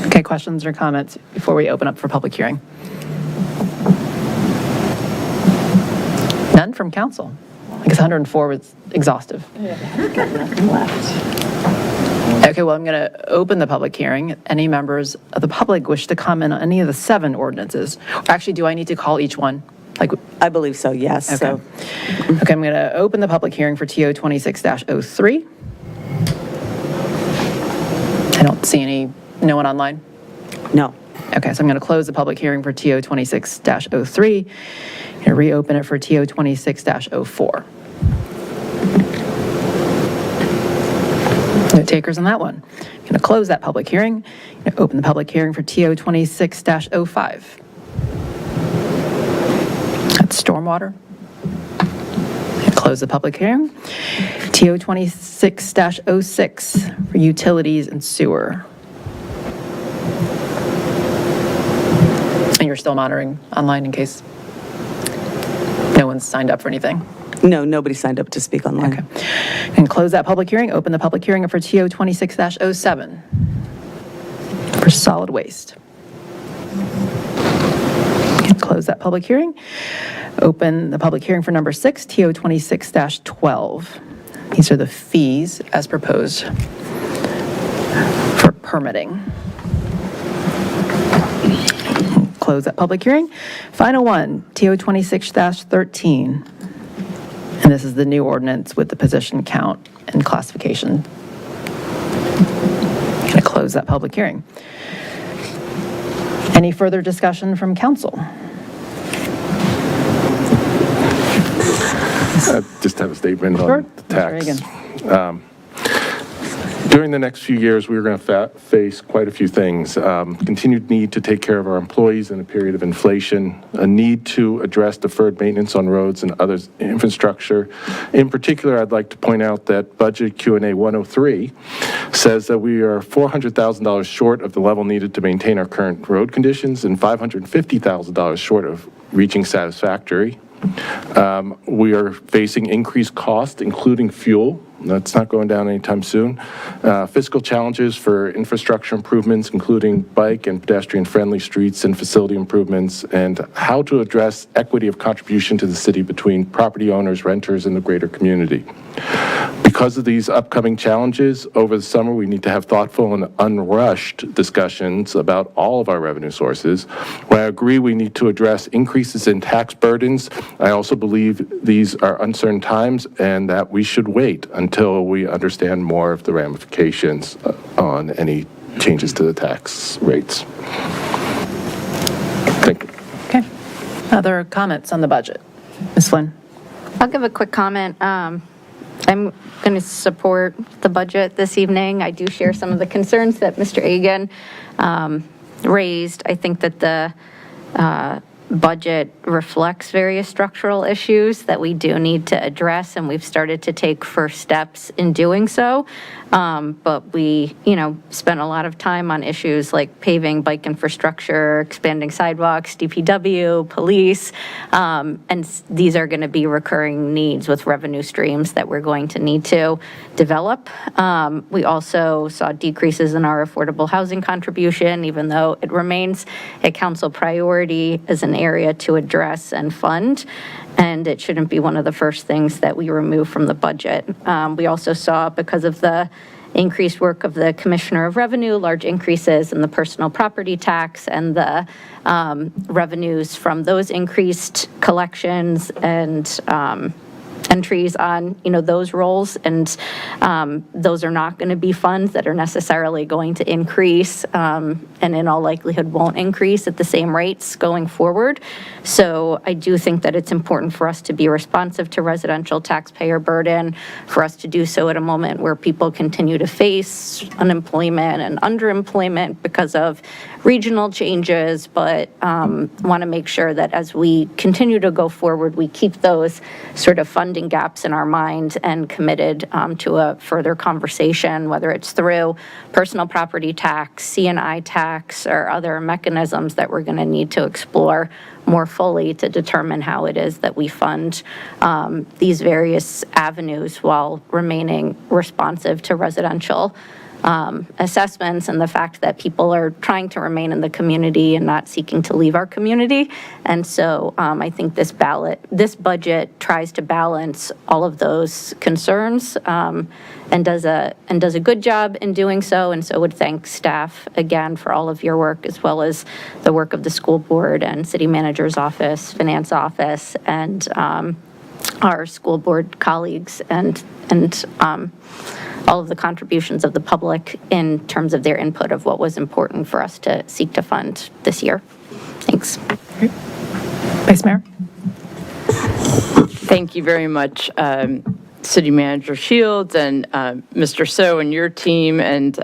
Okay, questions or comments before we open up for public hearing? None from council. I guess 104 was exhaustive. Got nothing left. Okay, well, I'm going to open the public hearing. Any members of the public wish to comment on any of the 7 ordinances? Actually, do I need to call each one? I believe so, yes. Okay. So Okay, I'm going to open the public hearing for TO 26-03. I don't see no one online? No. Okay, so I'm going to close the public hearing for TO 26-03 and reopen it for TO 26-04. No takers on that one. I'm going to close that public hearing. I'm going to open the public hearing for TO 26-05. That's stormwater. And close the public hearing. TO 26-06 for utilities and sewer. And you're still monitoring online in case no one's signed up for anything? No, nobody signed up to speak online. Okay. And close that public hearing. Open the public hearing for TO 26-07 for solid waste. And close that public hearing. Open the public hearing for number 6, TO 26-12. These are the fees as proposed for permitting. Close that public hearing. Final one, TO 26-13. And this is the new ordinance with the position count and classification. Going to close that public hearing. Any further discussion from council? I just have a statement Sure. on the tax. Mr. Reagan. During the next few years, we're going to face quite a few things. Continued need to take care of our employees in a period of inflation, a need to address deferred maintenance on roads and other infrastructure. In particular, I'd like to point out that Budget Q&A 103 says that we are $400,000 short of the level needed to maintain our current road conditions and $550,000 short of reaching satisfactory. We are facing increased cost, including fuel. That's not going down anytime soon. Fiscal challenges for infrastructure improvements, including bike and pedestrian-friendly streets and facility improvements, and how to address equity of contribution to the city between property owners, renters, and the greater community. Because of these upcoming challenges, over the summer, we need to have thoughtful and unrushed discussions about all of our revenue sources. While I agree we need to address increases in tax burdens, I also believe these are uncertain times and that we should wait until we understand more of the ramifications on any changes to the tax rates. Thank you. Okay. Other comments on the budget? Ms. Flynn? I'll give a quick comment. I'm going to support the budget this evening. I do share some of the concerns that Mr. Egan raised. I think that the budget reflects various structural issues that we do need to address, and we've started to take first steps in doing so. But we, spent a lot of time on issues like paving, bike infrastructure, expanding sidewalks, DPW, police, and these are going to be recurring needs with revenue streams that we're going to need to develop. We also saw decreases in our affordable housing contribution, even though it remains a council priority as an area to address and fund, and it shouldn't be one of the first things that we remove from the budget. We also saw, because of the increased work of the Commissioner of Revenue, large increases in the personal property tax and the revenues from those increased collections and entries on, those roles, and those are not going to be funds that are necessarily going to increase, and in all likelihood won't increase at the same rates going forward. So I do think that it's important for us to be responsive to residential taxpayer burden, for us to do so at a moment where people continue to face unemployment and underemployment because of regional changes, but want to make sure that as we continue to go forward, we keep those sort of funding gaps in our mind and committed to a further conversation, whether it's through personal property tax, C&I tax, or other mechanisms that we're going to need to explore more fully to determine how it is that we fund these various avenues while remaining responsive to residential assessments and the fact that people are trying to remain in the community and not seeking to leave our community. And so I think this budget tries to balance all of those concerns and does a good job in doing so. And so would thank staff again for all of your work, as well as the work of the school board and city manager's office, finance office, and our school board colleagues, and all of the contributions of the public in terms of their input of what was important for us to seek to fund this year. Thanks. Vice Mayor? Thank you very much, City Manager Shields and Mr. So and your team, and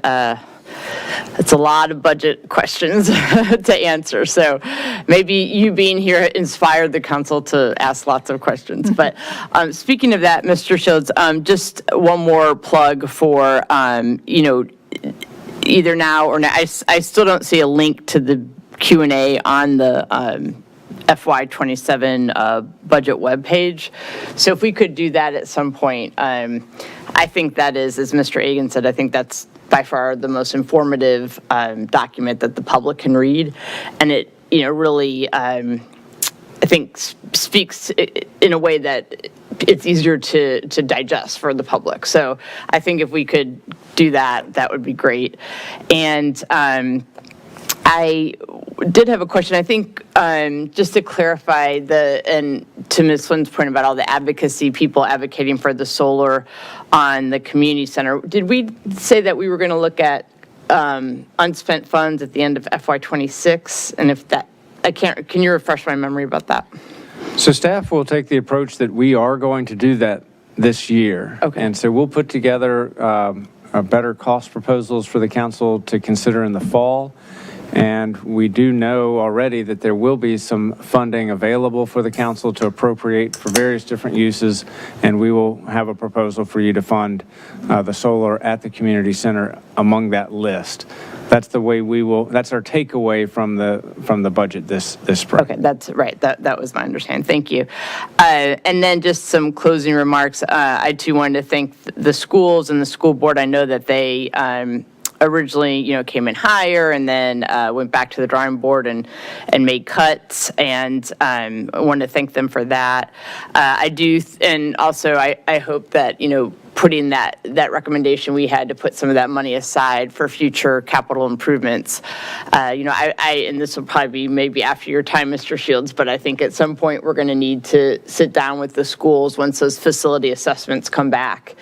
it's a lot of budget questions to answer. So maybe you being here inspired the council to ask lots of questions. But speaking of that, Mr. Shields, just one more plug for, either now or now. I still don't see a link to the Q&A on the FY27 budget webpage. So if we could do that at some point, I think that is, as Mr. Egan said, I think that's by far the most informative document that the public can read. And it, really, I think speaks in a way that it's easier to digest for the public. So I think if we could do that, that would be great. And I did have a question. I think just to clarify and to Ms. Flynn's point about all the advocacy, people advocating for the solar on the community center, did we say that we were going to look at unspent funds at the end of FY26? And if that, can you refresh my memory about that? So staff will take the approach that we are going to do that this year. Okay. And so we'll put together better cost proposals for the council to consider in the fall. And we do know already that there will be some funding available for the council to appropriate for various different uses, and we will have a proposal for you to fund the solar at the community center among that list. That's the way that's our takeaway from the budget this spring. Okay, that's right. That was my understanding. Thank you. And then just some closing remarks. I too wanted to thank the schools and the school board. I know that they originally, came in higher and then went back to the drawing board and made cuts, and I want to thank them for that. I do, and also I hope that, putting that recommendation we had to put some of that money aside for future capital improvements. And this will probably be maybe after your time, Mr. Shields, but I think at some point we're going to need to sit down with the schools once those facility assessments come back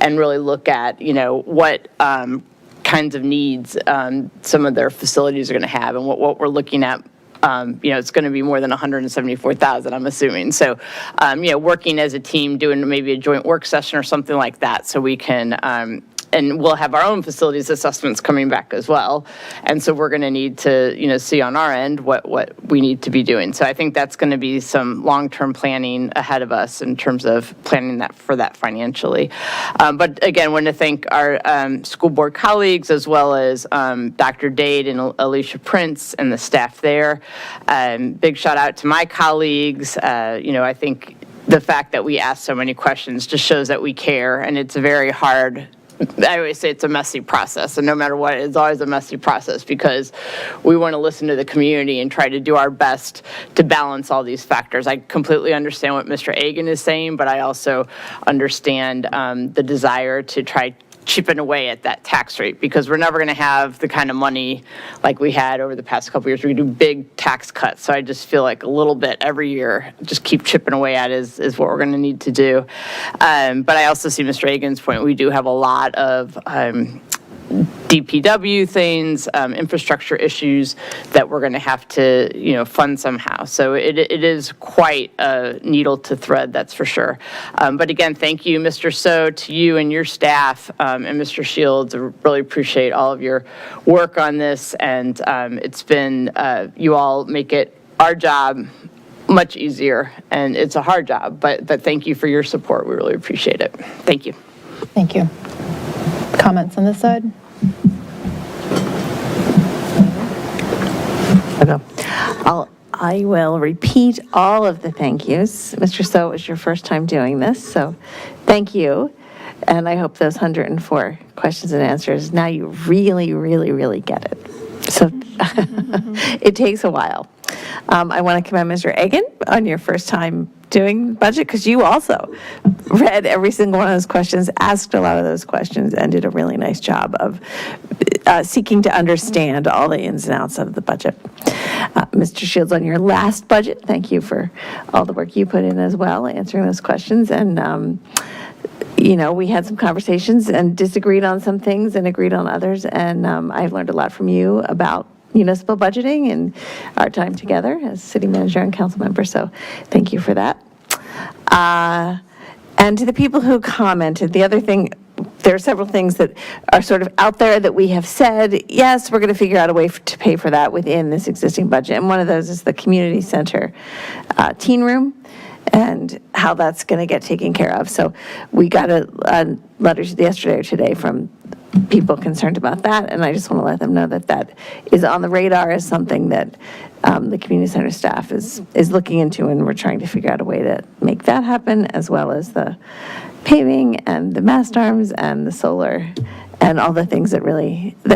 and really look at, what kinds of needs some of their facilities are going to have, and what we're looking at. It's going to be more than 174,000, I'm assuming. So, working as a team, doing maybe a joint work session or something like that, so we can, and we'll have our own facilities assessments coming back as well. And so we're going to need to, see on our end what we need to be doing. So I think that's going to be some long-term planning ahead of us in terms of planning for that financially. But again, I want to thank our school board colleagues, as well as Dr. Dade and Alicia Prince and the staff there. Big shout out to my colleagues. I think the fact that we ask so many questions just shows that we care, and it's very hard. I always say it's a messy process, and no matter what, it's always a messy process because we want to listen to the community and try to do our best to balance all these factors. I completely understand what Mr. Egan is saying, but I also understand the desire to try chipping away at that tax rate, because we're never going to have the kind of money like we had over the past couple years. We do big tax cuts, so I just feel like a little bit every year, just keep chipping away at is what we're going to need to do. But I also see Mr. Egan's point. We do have a lot of DPW things, infrastructure issues that we're going to have to, fund somehow. So it is quite a needle to thread, that's for sure. But again, thank you, Mr. So, to you and your staff, and Mr. Shields. I really appreciate all of your work on this, and it's been, you all make it our job much easier, and it's a hard job, but thank you for your support. We really appreciate it. Thank you. Thank you. Comments on this side? I will repeat all of the thank yous. Mr. So, it was your first time doing this, so thank you. And I hope those 104 questions and answers, now you really, really, really get it. So it takes a while. I want to commend Mr. Egan on your first time doing budget, because you also read every single one of those questions, asked a lot of those questions, and did a really nice job of seeking to understand all the ins and outs of the budget. Mr. Shields, on your last budget, thank you for all the work you put in as well, answering those questions. And we had some conversations and disagreed on some things and agreed on others. And I've learned a lot from you about municipal budgeting and our time together as city manager and council member. So thank you for that. And to the people who commented, the other thing, there are several things that are sort of out there that we have said, yes, we're going to figure out a way to pay for that within this existing budget. And one of those is the community center teen room, and how that's going to get taken care of. So we got a letter yesterday or today from people concerned about that, and I just want to let them know that that is on the radar as something that the community center staff is looking into, and we're trying to figure out a way to make that happen, as well as the paving and the mast arms and the solar and all the things that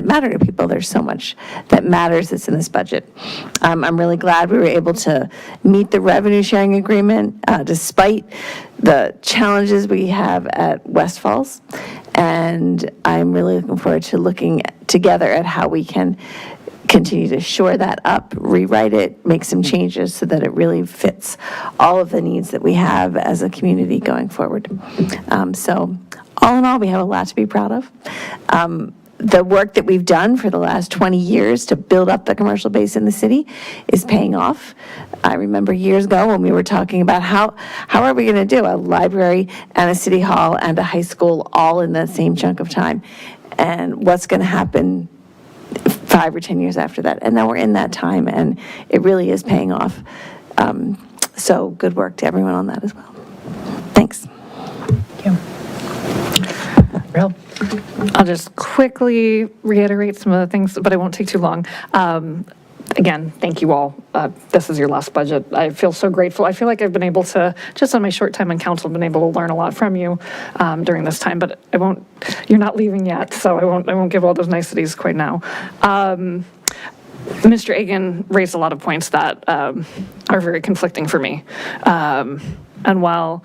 matter to people. There's so much that matters that's in this budget. I'm really glad we were able to meet the revenue sharing agreement despite the challenges we have at West Falls. And I'm really looking forward to looking together at how we can continue to shore that up, rewrite it, make some changes so that it really fits all of the needs that we have as a community going forward. So all in all, we have a lot to be proud of. The work that we've done for the last 20 years to build up the commercial base in the city is paying off. I remember years ago when we were talking about how are we going to do a library and a city hall and a high school all in the same chunk of time, and what's going to happen 5 or 10 years after that. And now we're in that time, and it really is paying off. So good work to everyone on that as well. Thanks. Real. I'll just quickly reiterate some of the things, but it won't take too long. Again, thank you all. This is your last budget. I feel so grateful. I feel like I've been able to, just on my short time in council, been able to learn a lot from you during this time, but I won't, you're not leaving yet, so I won't give all those niceties quite now. Mr. Egan raised a lot of points that are very conflicting for me. And while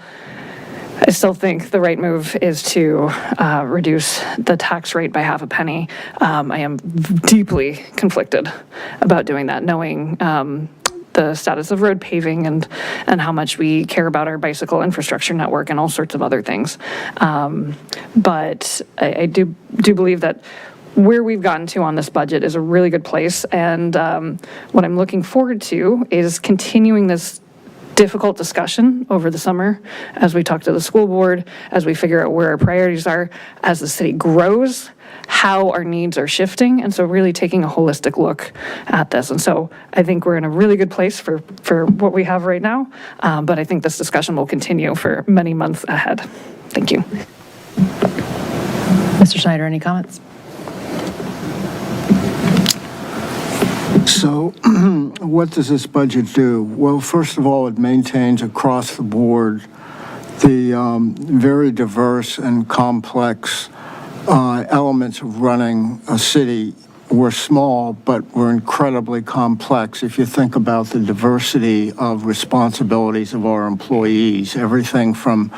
I still think the right move is to reduce the tax rate by half a penny, I am deeply conflicted about doing that, knowing the status of road paving and how much we care about our bicycle infrastructure network and all sorts of other things. But I do believe that where we've gotten to on this budget is a really good place. And what I'm looking forward to is continuing this difficult discussion over the summer as we talk to the school board, as we figure out where our priorities are, as the city grows, how our needs are shifting. And so really taking a holistic look at this. And so I think we're in a really good place for what we have right now. But I think this discussion will continue for many months ahead. Thank you. Mr. Schneider, any comments? So what does this budget do? Well, first of all, it maintains across the board the very diverse and complex elements of running a city. We're small, but we're incredibly complex. If you think about the diversity of responsibilities of our employees, everything from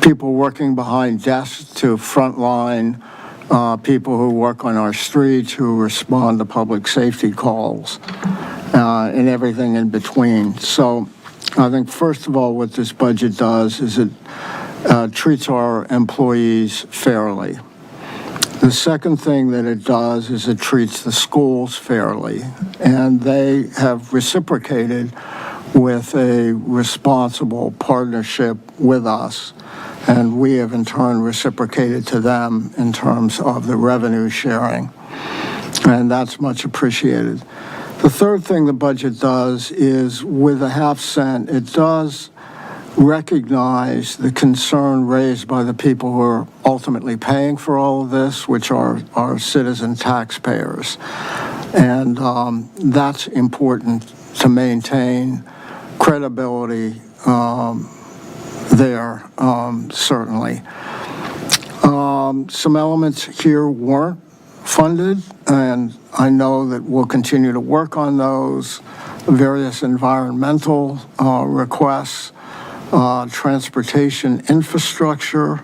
people working behind desks to frontline people who work on our streets, who respond to public safety calls, and everything in between. So I think, first of all, what this budget does is it treats our employees fairly. The second thing that it does is it treats the schools fairly, and they have reciprocated with a responsible partnership with us. And we have in turn reciprocated to them in terms of the revenue sharing. And that's much appreciated. The third thing the budget does is, with a half cent, it does recognize the concern raised by the people who are ultimately paying for all of this, which are our citizen taxpayers. And that's important to maintain credibility there, certainly. Some elements here weren't funded, and I know that we'll continue to work on those. Various environmental requests, transportation infrastructure.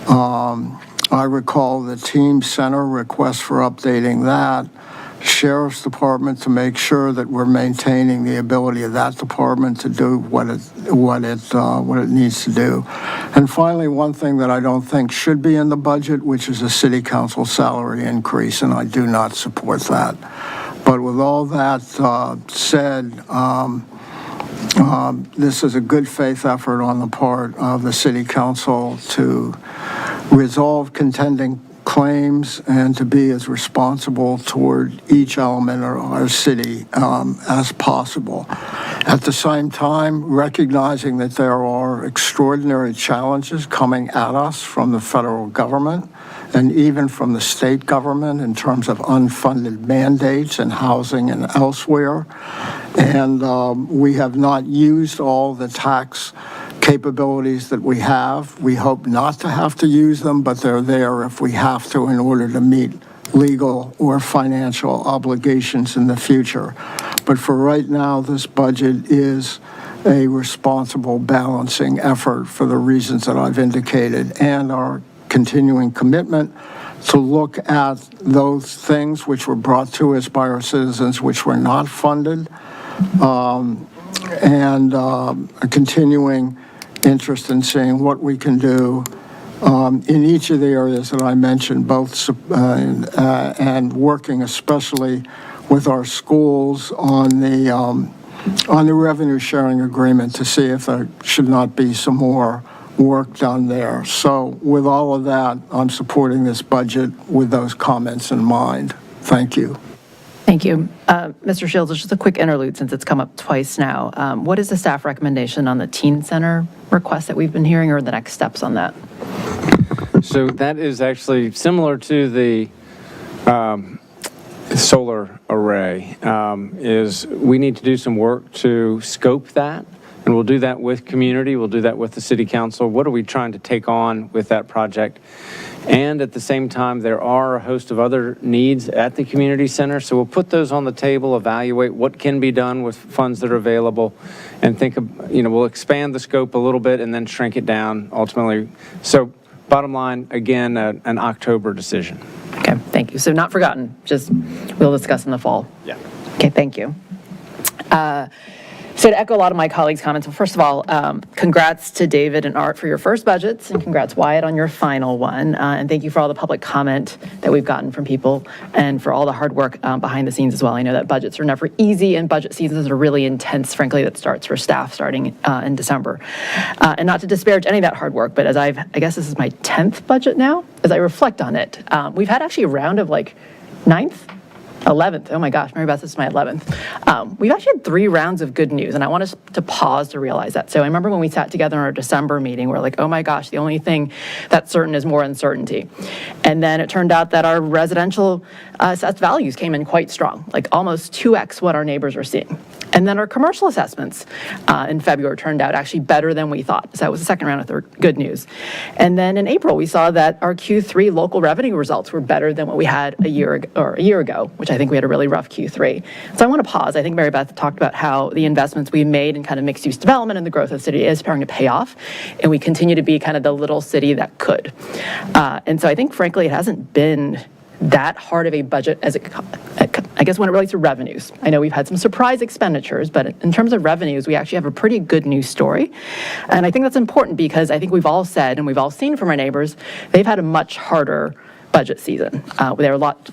I recall the team center request for updating that. Sheriff's Department to make sure that we're maintaining the ability of that department to do what it needs to do. And finally, one thing that I don't think should be in the budget, which is a city council salary increase, and I do not support that. But with all that said, this is a good faith effort on the part of the city council to resolve contending claims and to be as responsible toward each element of our city as possible. At the same time, recognizing that there are extraordinary challenges coming at us from the federal government and even from the state government in terms of unfunded mandates in housing and elsewhere. And we have not used all the tax capabilities that we have. We hope not to have to use them, but they're there if we have to in order to meet legal or financial obligations in the future. But for right now, this budget is a responsible balancing effort for the reasons that I've indicated, and our continuing commitment to look at those things which were brought to us by our citizens which were not funded, and a continuing interest in seeing what we can do in each of the areas that I mentioned, both and working especially with our schools on the revenue sharing agreement to see if there should not be some more work done there. So with all of that, I'm supporting this budget with those comments in mind. Thank you. Thank you. Mr. Shields, just a quick interlude since it's come up twice now. What is the staff recommendation on the teen center request that we've been hearing, or the next steps on that? So that is actually similar to the solar array, is we need to do some work to scope that, and we'll do that with community, we'll do that with the city council. What are we trying to take on with that project? And at the same time, there are a host of other needs at the community center, so we'll put those on the table, evaluate what can be done with funds that are available, and think of, we'll expand the scope a little bit and then shrink it down ultimately. So bottom line, again, an October decision. Okay, thank you. So not forgotten, just we'll discuss in the fall. Yeah. Okay, thank you. So to echo a lot of my colleagues' comments, well, first of all, congrats to David and Art for your first budgets, and congrats, Wyatt, on your final one. And thank you for all the public comment that we've gotten from people, and for all the hard work behind the scenes as well. I know that budgets are never easy, and budget seasons are really intense, frankly, that starts for staff starting in December. And not to disparage any of that hard work, but as I guess this is my 10th budget now, as I reflect on it, we've had actually a round of like 9th? 11th. Oh my gosh, Mary Beth, this is my 11th. We've actually had 3 rounds of good news, and I want us to pause to realize that. So I remember when we sat together in our December meeting, we're like, oh my gosh, the only thing that's certain is more uncertainty. And then it turned out that our residential assessed values came in quite strong, like almost 2x what our neighbors are seeing. And then our commercial assessments in February turned out actually better than we thought. So that was the second round of good news. And then in April, we saw that our Q3 local revenue results were better than what we had a year ago, which I think we had a really rough Q3. So I want to pause. I think Mary Beth talked about how the investments we made in kind of mixed-use development and the growth of the city is starting to pay off, and we continue to be kind of the little city that could. And so I think, frankly, it hasn't been that hard of a budget as I guess when it relates to revenues. I know we've had some surprise expenditures, but in terms of revenues, we actually have a pretty good news story. And I think that's important because I think we've all said, and we've all seen from our neighbors, they've had a much harder budget season. There are a lot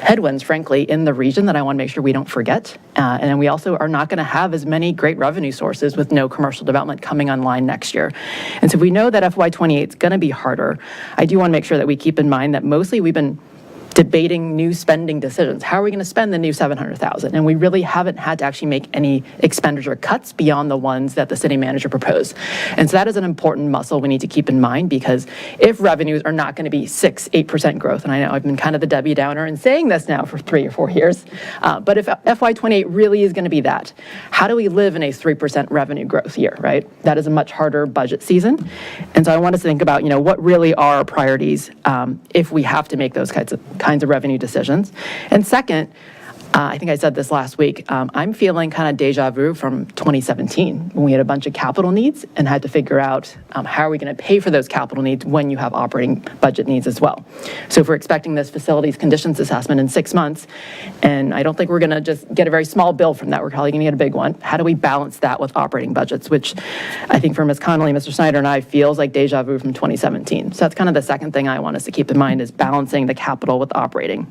headwinds, frankly, in the region that I want to make sure we don't forget. And then we also are not going to have as many great revenue sources with no commercial development coming online next year. And so if we know that FY28 is going to be harder, I do want to make sure that we keep in mind that mostly we've been debating new spending decisions. How are we going to spend the new $700,000? And we really haven't had to actually make any expenditure cuts beyond the ones that the city manager proposed. And so that is an important muscle we need to keep in mind, because if revenues are not going to be 6-8% growth, and I know I've been kind of the Debbie Downer in saying this now for 3 or 4 years, but if FY28 really is going to be that, how do we live in a 3% revenue growth year, right? That is a much harder budget season. And so I want us to think about, what really are our priorities if we have to make those kinds of revenue decisions. And second, I think I said this last week, I'm feeling kind of deja vu from 2017 when we had a bunch of capital needs and had to figure out how are we going to pay for those capital needs when you have operating budget needs as well. So if we're expecting this facilities conditions assessment in 6 months, and I don't think we're going to just get a very small bill from that, we're probably going to get a big one. How do we balance that with operating budgets, which I think for Ms. Connolly, Mr. Snyder, and I feels like deja vu from 2017. So that's kind of the second thing I want us to keep in mind, is balancing the capital with operating.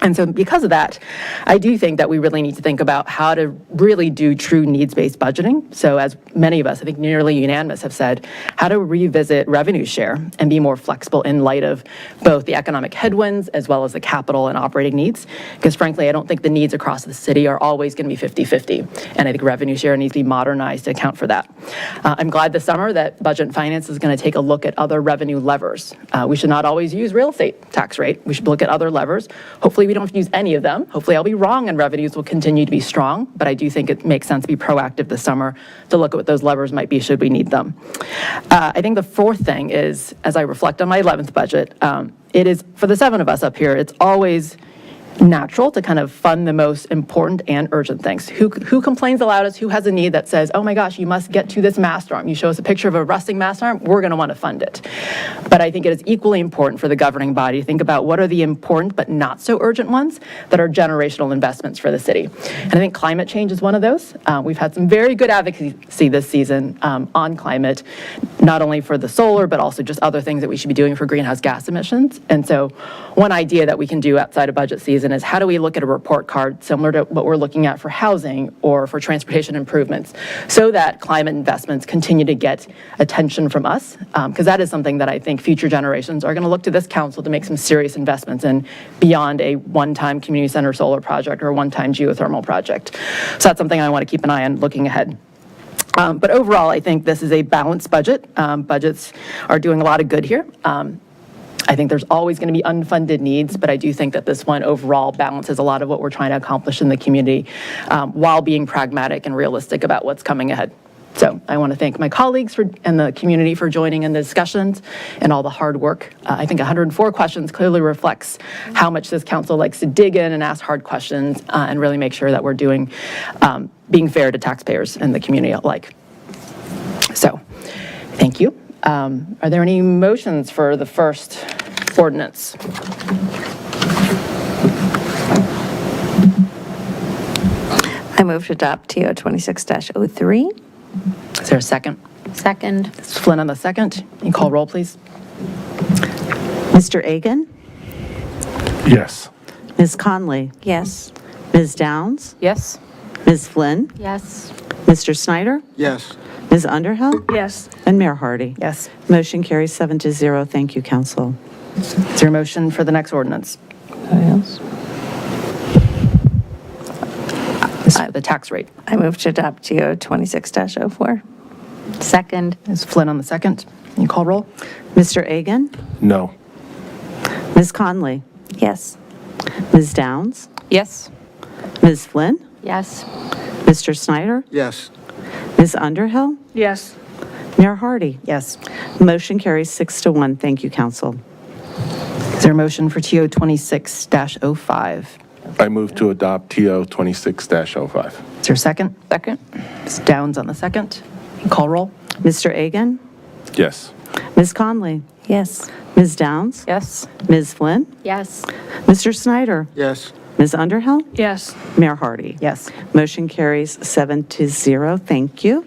And so because of that, I do think that we really need to think about how to really do true needs-based budgeting. So as many of us, I think nearly unanimous, have said, how to revisit revenue share and be more flexible in light of both the economic headwinds as well as the capital and operating needs. Because frankly, I don't think the needs across the city are always going to be 50-50. And I think revenue share needs to be modernized to account for that. I'm glad this summer that Budget and Finance is going to take a look at other revenue levers. We should not always use real estate tax rate. We should look at other levers. Hopefully we don't have to use any of them. Hopefully I'll be wrong and revenues will continue to be strong, but I do think it makes sense to be proactive this summer to look at what those levers might be should we need them. I think the fourth thing is, as I reflect on my 11th budget, it is, for the 7 of us up here, it's always natural to kind of fund the most important and urgent things. Who complains the loudest? Who has a need that says, oh my gosh, you must get to this mast arm. You show us a picture of a rusting mast arm, we're going to want to fund it. But I think it is equally important for the governing body to think about what are the important but not so urgent ones that are generational investments for the city. And I think climate change is one of those. We've had some very good advocacy this season on climate, not only for the solar, but also just other things that we should be doing for greenhouse gas emissions. And so one idea that we can do outside of budget season is how do we look at a report card similar to what we're looking at for housing or for transportation improvements, so that climate investments continue to get attention from us, because that is something that I think future generations are going to look to this council to make some serious investments in, beyond a one-time community center solar project or a one-time geothermal project. So that's something I want to keep an eye on looking ahead. But overall, I think this is a balanced budget. Budgets are doing a lot of good here. I think there's always going to be unfunded needs, but I do think that this one overall balances a lot of what we're trying to accomplish in the community while being pragmatic and realistic about what's coming ahead. So I want to thank my colleagues and the community for joining in the discussions and all the hard work. I think 104 questions clearly reflects how much this council likes to dig in and ask hard questions and really make sure that we're doing, being fair to taxpayers and the community alike. So thank you. Are there any motions for the first ordinance? I move to adopt TO 26-03. Is there a second? Second. Ms. Flynn on the second. You call roll, please. Mr. Agan? Yes. Ms. Conley? Yes. Ms. Downs? Yes. Ms. Flynn? Yes. Mr. Snyder? Yes. Ms. Underhill? Yes. And Mayor Hardy? Yes. Motion carries 7-0. Thank you, council. Is there a motion for the next ordinance? Yes. The tax rate. I move to adopt TO 26-04. Second. Ms. Flynn on the second. You call roll? Mr. Agan? No. Ms. Conley? Yes. Ms. Downs? Yes. Ms. Flynn? Yes. Mr. Snyder? Yes. Ms. Underhill? Yes. Mayor Hardy? Yes. Motion carries 6-1. Thank you, council. Is there a motion for TO 26-05? I move to adopt TO 26-05. Is there a second? Second. Ms. Downs on the second. You call roll? Mr. Agan? Yes. Ms. Conley? Yes. Ms. Downs? Yes. Ms. Flynn? Yes. Mr. Snyder? Yes. Ms. Underhill? Yes. Mayor Hardy? Yes. Motion carries 7-0. Thank you.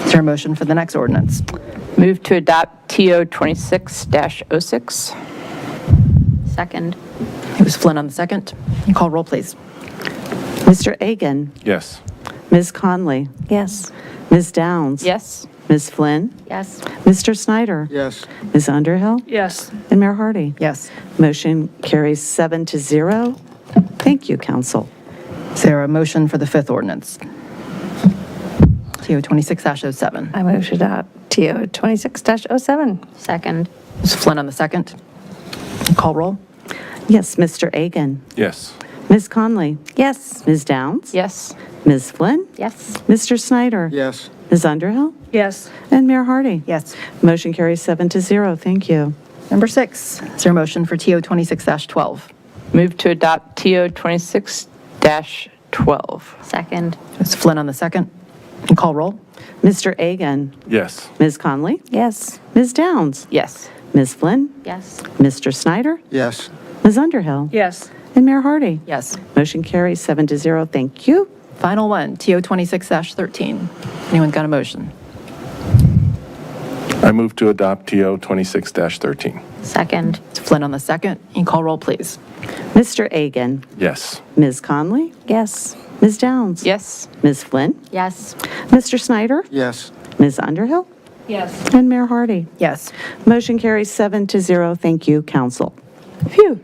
Is there a motion for the next ordinance? Move to adopt TO 26-06. Second. It was Flynn on the second. You call roll, please. Mr. Agan? Yes. Ms. Conley? Yes. Ms. Downs? Yes. Ms. Flynn? Yes. Mr. Snyder? Yes. Ms. Underhill? Yes. And Mayor Hardy? Yes. Motion carries 7-0. Thank you, council. Is there a motion for the fifth ordinance? TO 26-07. I move to adopt TO 26-07. Second. Ms. Flynn on the second. Call roll. Yes, Mr. Agan. Yes. Ms. Conley. Yes. Ms. Downs. Yes. Ms. Flynn. Yes. Mr. Snyder. Yes. Ms. Underhill. Yes. And Mayor Hardy. Yes. Motion carries 7-0. Thank you. Number 6, is there a motion for TO 26-12? Move to adopt TO 26-12. Second. Ms. Flynn on the second. And call roll. Mr. Agan. Yes. Ms. Conley. Yes. Ms. Downs. Yes. Ms. Flynn. Yes. Mr. Snyder. Yes. Ms. Underhill. Yes. And Mayor Hardy. Yes. Motion carries 7-0. Thank you. Final one, TO 26-13. Anyone got a motion? I move to adopt TO 26-13. Second. Ms. Flynn on the second. And call roll, please. Mr. Agan. Yes. Ms. Conley. Yes. Ms. Downs. Yes. Ms. Flynn. Yes. Mr. Snyder. Yes. Ms. Underhill. Yes. And Mayor Hardy. Yes. Motion carries 7-0. Thank you, council. Phew.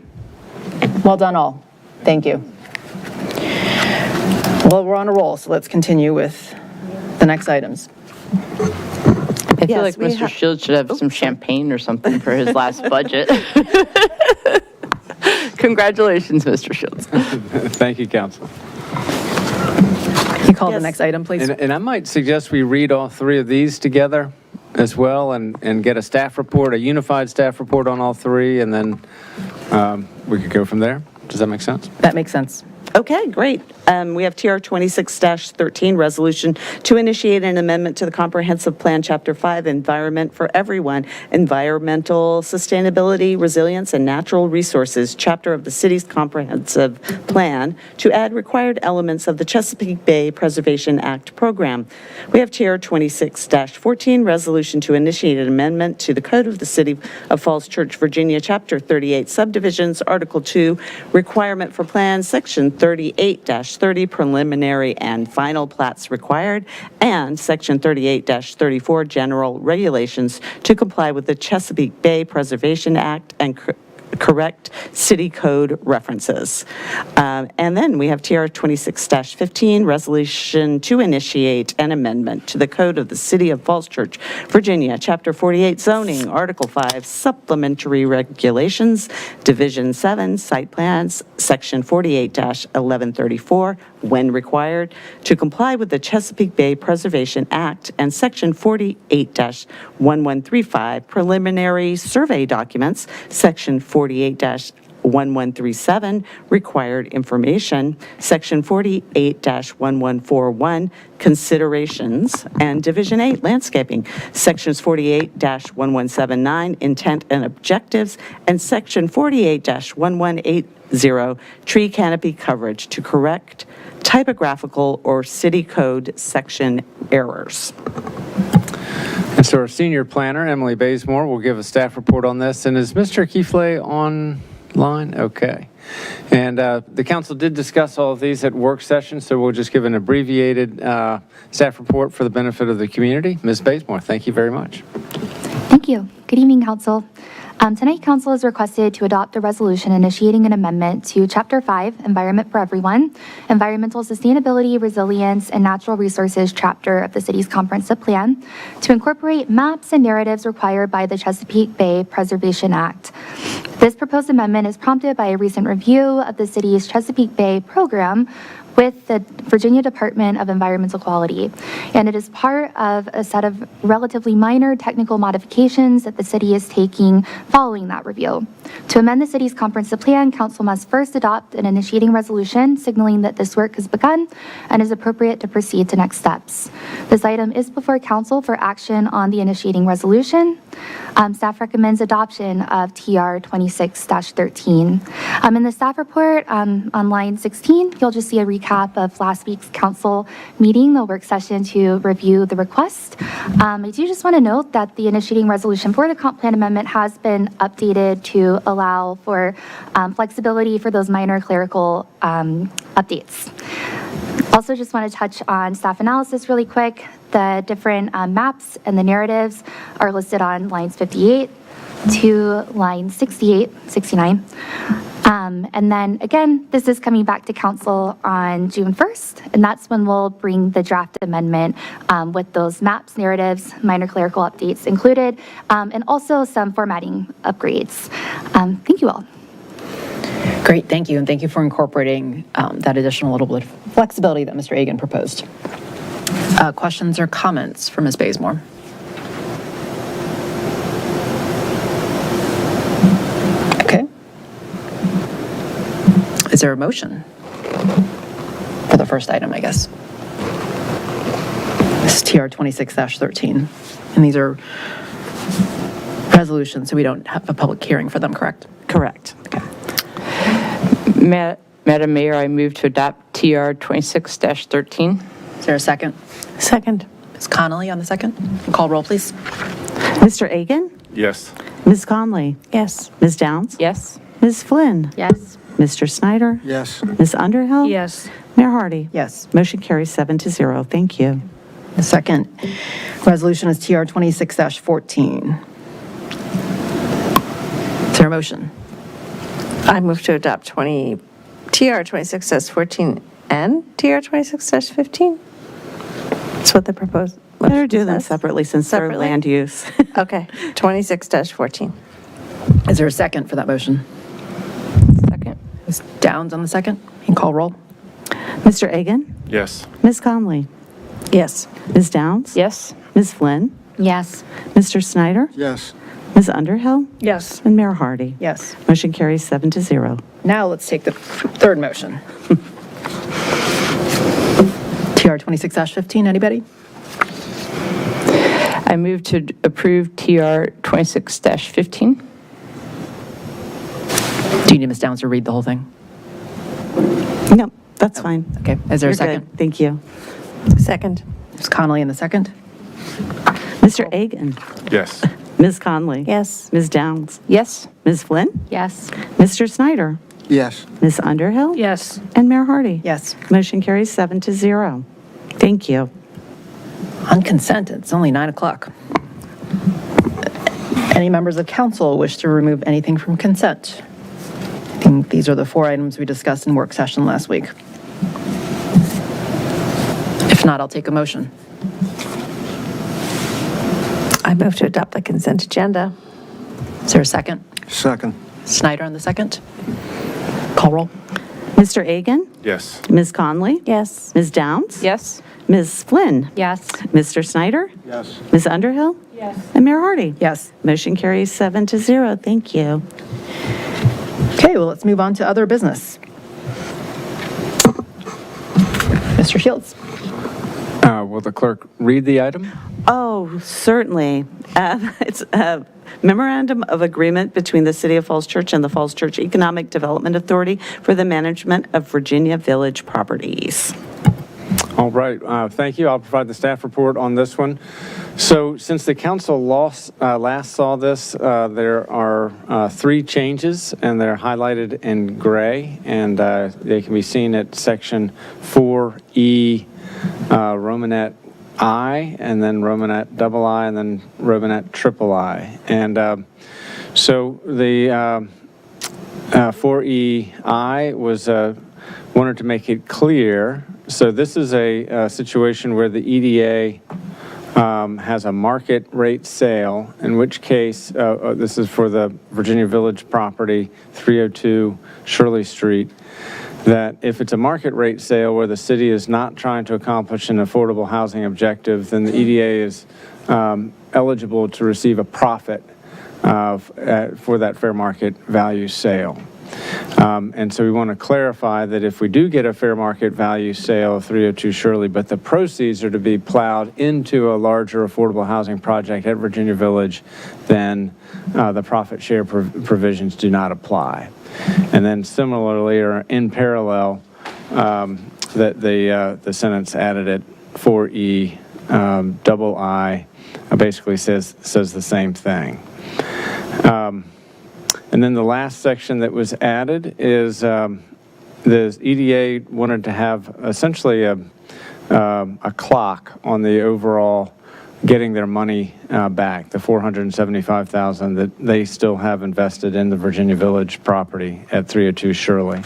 Well done, all. Thank you. Well, we're on a roll, so let's continue with the next items. I feel like Mr. Shields should have some champagne or something for his last budget. Congratulations, Mr. Shields. Thank you, council. Can you call the next item, please? And I might suggest we read all three of these together as well and get a staff report, a unified staff report on all three, and then we could go from there. Does that make sense? That makes sense. Okay, great. We have TR 26-13, resolution to initiate an amendment to the Comprehensive Plan, Chapter 5, Environment for Everyone, Environmental Sustainability, Resilience, and Natural Resources, chapter of the city's comprehensive plan, to add required elements of the Chesapeake Bay Preservation Act program. We have TR 26-14, resolution to initiate an amendment to the Code of the City of Falls Church, Virginia, Chapter 38, Subdivisions, Article 2, Requirement for Plans, Section 38-30, preliminary and final plats required, and Section 38-34, general regulations to comply with the Chesapeake Bay Preservation Act and correct city code references. And then we have TR 26-15, resolution to initiate an amendment to the Code of the City of Falls Church, Virginia, Chapter 48, zoning, Article 5, supplementary regulations, Division 7, site plans, Section 48-1134, when required, to comply with the Chesapeake Bay Preservation Act and Section 48-1135, preliminary survey documents, Section 48-1137, required information, Section 48-1141, considerations, and Division 8, landscaping, Sections 48-1179, intent and objectives, and Section 48-1180, tree canopy coverage, to correct typographical or city code section errors. And so our senior planner, Emily Bazemore, will give a staff report on this. And is Mr. Keefley online? Okay. And the council did discuss all of these at work session, so we'll just give an abbreviated staff report for the benefit of the community. Ms. Bazemore, thank you very much. Thank you. Good evening, council. Tonight, council is requested to adopt a resolution initiating an amendment to Chapter 5, Environment for Everyone, Environmental Sustainability, Resilience, and Natural Resources chapter of the city's comprehensive plan to incorporate maps and narratives required by the Chesapeake Bay Preservation Act. This proposed amendment is prompted by a recent review of the city's Chesapeake Bay program with the Virginia Department of Environmental Quality, and it is part of a set of relatively minor technical modifications that the city is taking following that review. To amend the city's comprehensive plan, council must first adopt an initiating resolution signaling that this work has begun and is appropriate to proceed to next steps. This item is before council for action on the initiating resolution. Staff recommends adoption of TR 26-13. In the staff report on line 16, you'll just see a recap of last week's council meeting, the work session to review the request. I do just want to note that the initiating resolution for the comp plan amendment has been updated to allow for flexibility for those minor clerical updates. Also, just want to touch on staff analysis really quick. The different maps and the narratives are listed on lines 58 to line 69. And then again, this is coming back to council on June 1st, and that's when we'll bring the draft amendment with those maps, narratives, minor clerical updates included, and also some formatting upgrades. Thank you all. Great, thank you, and thank you for incorporating that additional little bit of flexibility that Mr. Egan proposed. Questions or comments for Ms. Bazemore? Okay. Is there a motion for the first item, I guess? This is TR 26-13, and these are resolutions, so we don't have a public hearing for them, correct? Correct. Okay. Madam Mayor, I move to adopt TR 26-13. Is there a second? Second. Ms. Connolly on the second. Call roll, please. Mr. Egan? Yes. Ms. Conley? Yes. Ms. Downs? Yes. Ms. Flynn? Yes. Mr. Snyder? Yes. Ms. Underhill? Yes. Mayor Hardy? Yes. Motion carries 7-0. Thank you. The second resolution is TR 26-14. Is there a motion? I move to adopt TR 26-14 and TR 26-15. That's what the proposed motion Better do them says. separately since they're Separately? land use. Okay, 26-14. Is there a second for that motion? Second. Ms. Downs on the second. You can call roll. Mr. Egan? Yes. Ms. Conley? Yes. Ms. Downs? Yes. Ms. Flynn? Yes. Mr. Snyder? Yes. Ms. Underhill? Yes. And Mayor Hardy? Yes. Motion carries 7-0. Now let's take the third motion. TR 26-15, anybody? I move to approve TR 26-15. Do you need Ms. Downs to read the whole thing? No, that's fine. Okay, is there a You're second? good. Thank you. Second. Ms. Connolly in the second. Mr. Egan? Yes. Ms. Conley? Yes. Ms. Downs? Yes. Ms. Flynn? Yes. Mr. Snyder? Yes. Ms. Underhill? Yes. And Mayor Hardy? Yes. Motion carries 7-0. Thank you. On consent, it's only 9 o'clock. Any members of council wish to remove anything from consent? I think these are the 4 items we discussed in work session last week. If not, I'll take a motion. I move to adopt the consent agenda. Is there a second? Second. Snyder on the second. Call roll. Mr. Egan? Yes. Ms. Conley? Yes. Ms. Downs? Yes. Ms. Flynn? Yes. Mr. Snyder? Yes. Ms. Underhill? Yes. And Mayor Hardy? Yes. Motion carries 7-0. Thank you. Okay, well, let's move on to other business. Mr. Shields. Will the clerk read the item? Oh, certainly. It's a memorandum of agreement between the City of Falls Church and the Falls Church Economic Development Authority for the management of Virginia Village properties. All right, thank you. I'll provide the staff report on this one. So since the council last saw this, there are 3 changes, and they're highlighted in gray, and they can be seen at section 4E, Romanet I, and then Romanet double I, and then Romanet triple I. And so the 4EI was wanted to make it clear. So this is a situation where the EDA has a market rate sale, in which case, this is for the Virginia Village property, 302 Shirley Street, that if it's a market rate sale where the city is not trying to accomplish an affordable housing objective, then the EDA is eligible to receive a profit for that fair market value sale. And so we want to clarify that if we do get a fair market value sale of 302 Shirley, but the proceeds are to be plowed into a larger affordable housing project at Virginia Village, then the profit share provisions do not apply. And then similarly, or in parallel, that the sentence added at 4E double I basically says the same thing. And then the last section that was added is the EDA wanted to have essentially a clock on the overall getting their money back, the $475,000 that they still have invested in the Virginia Village property at 302 Shirley.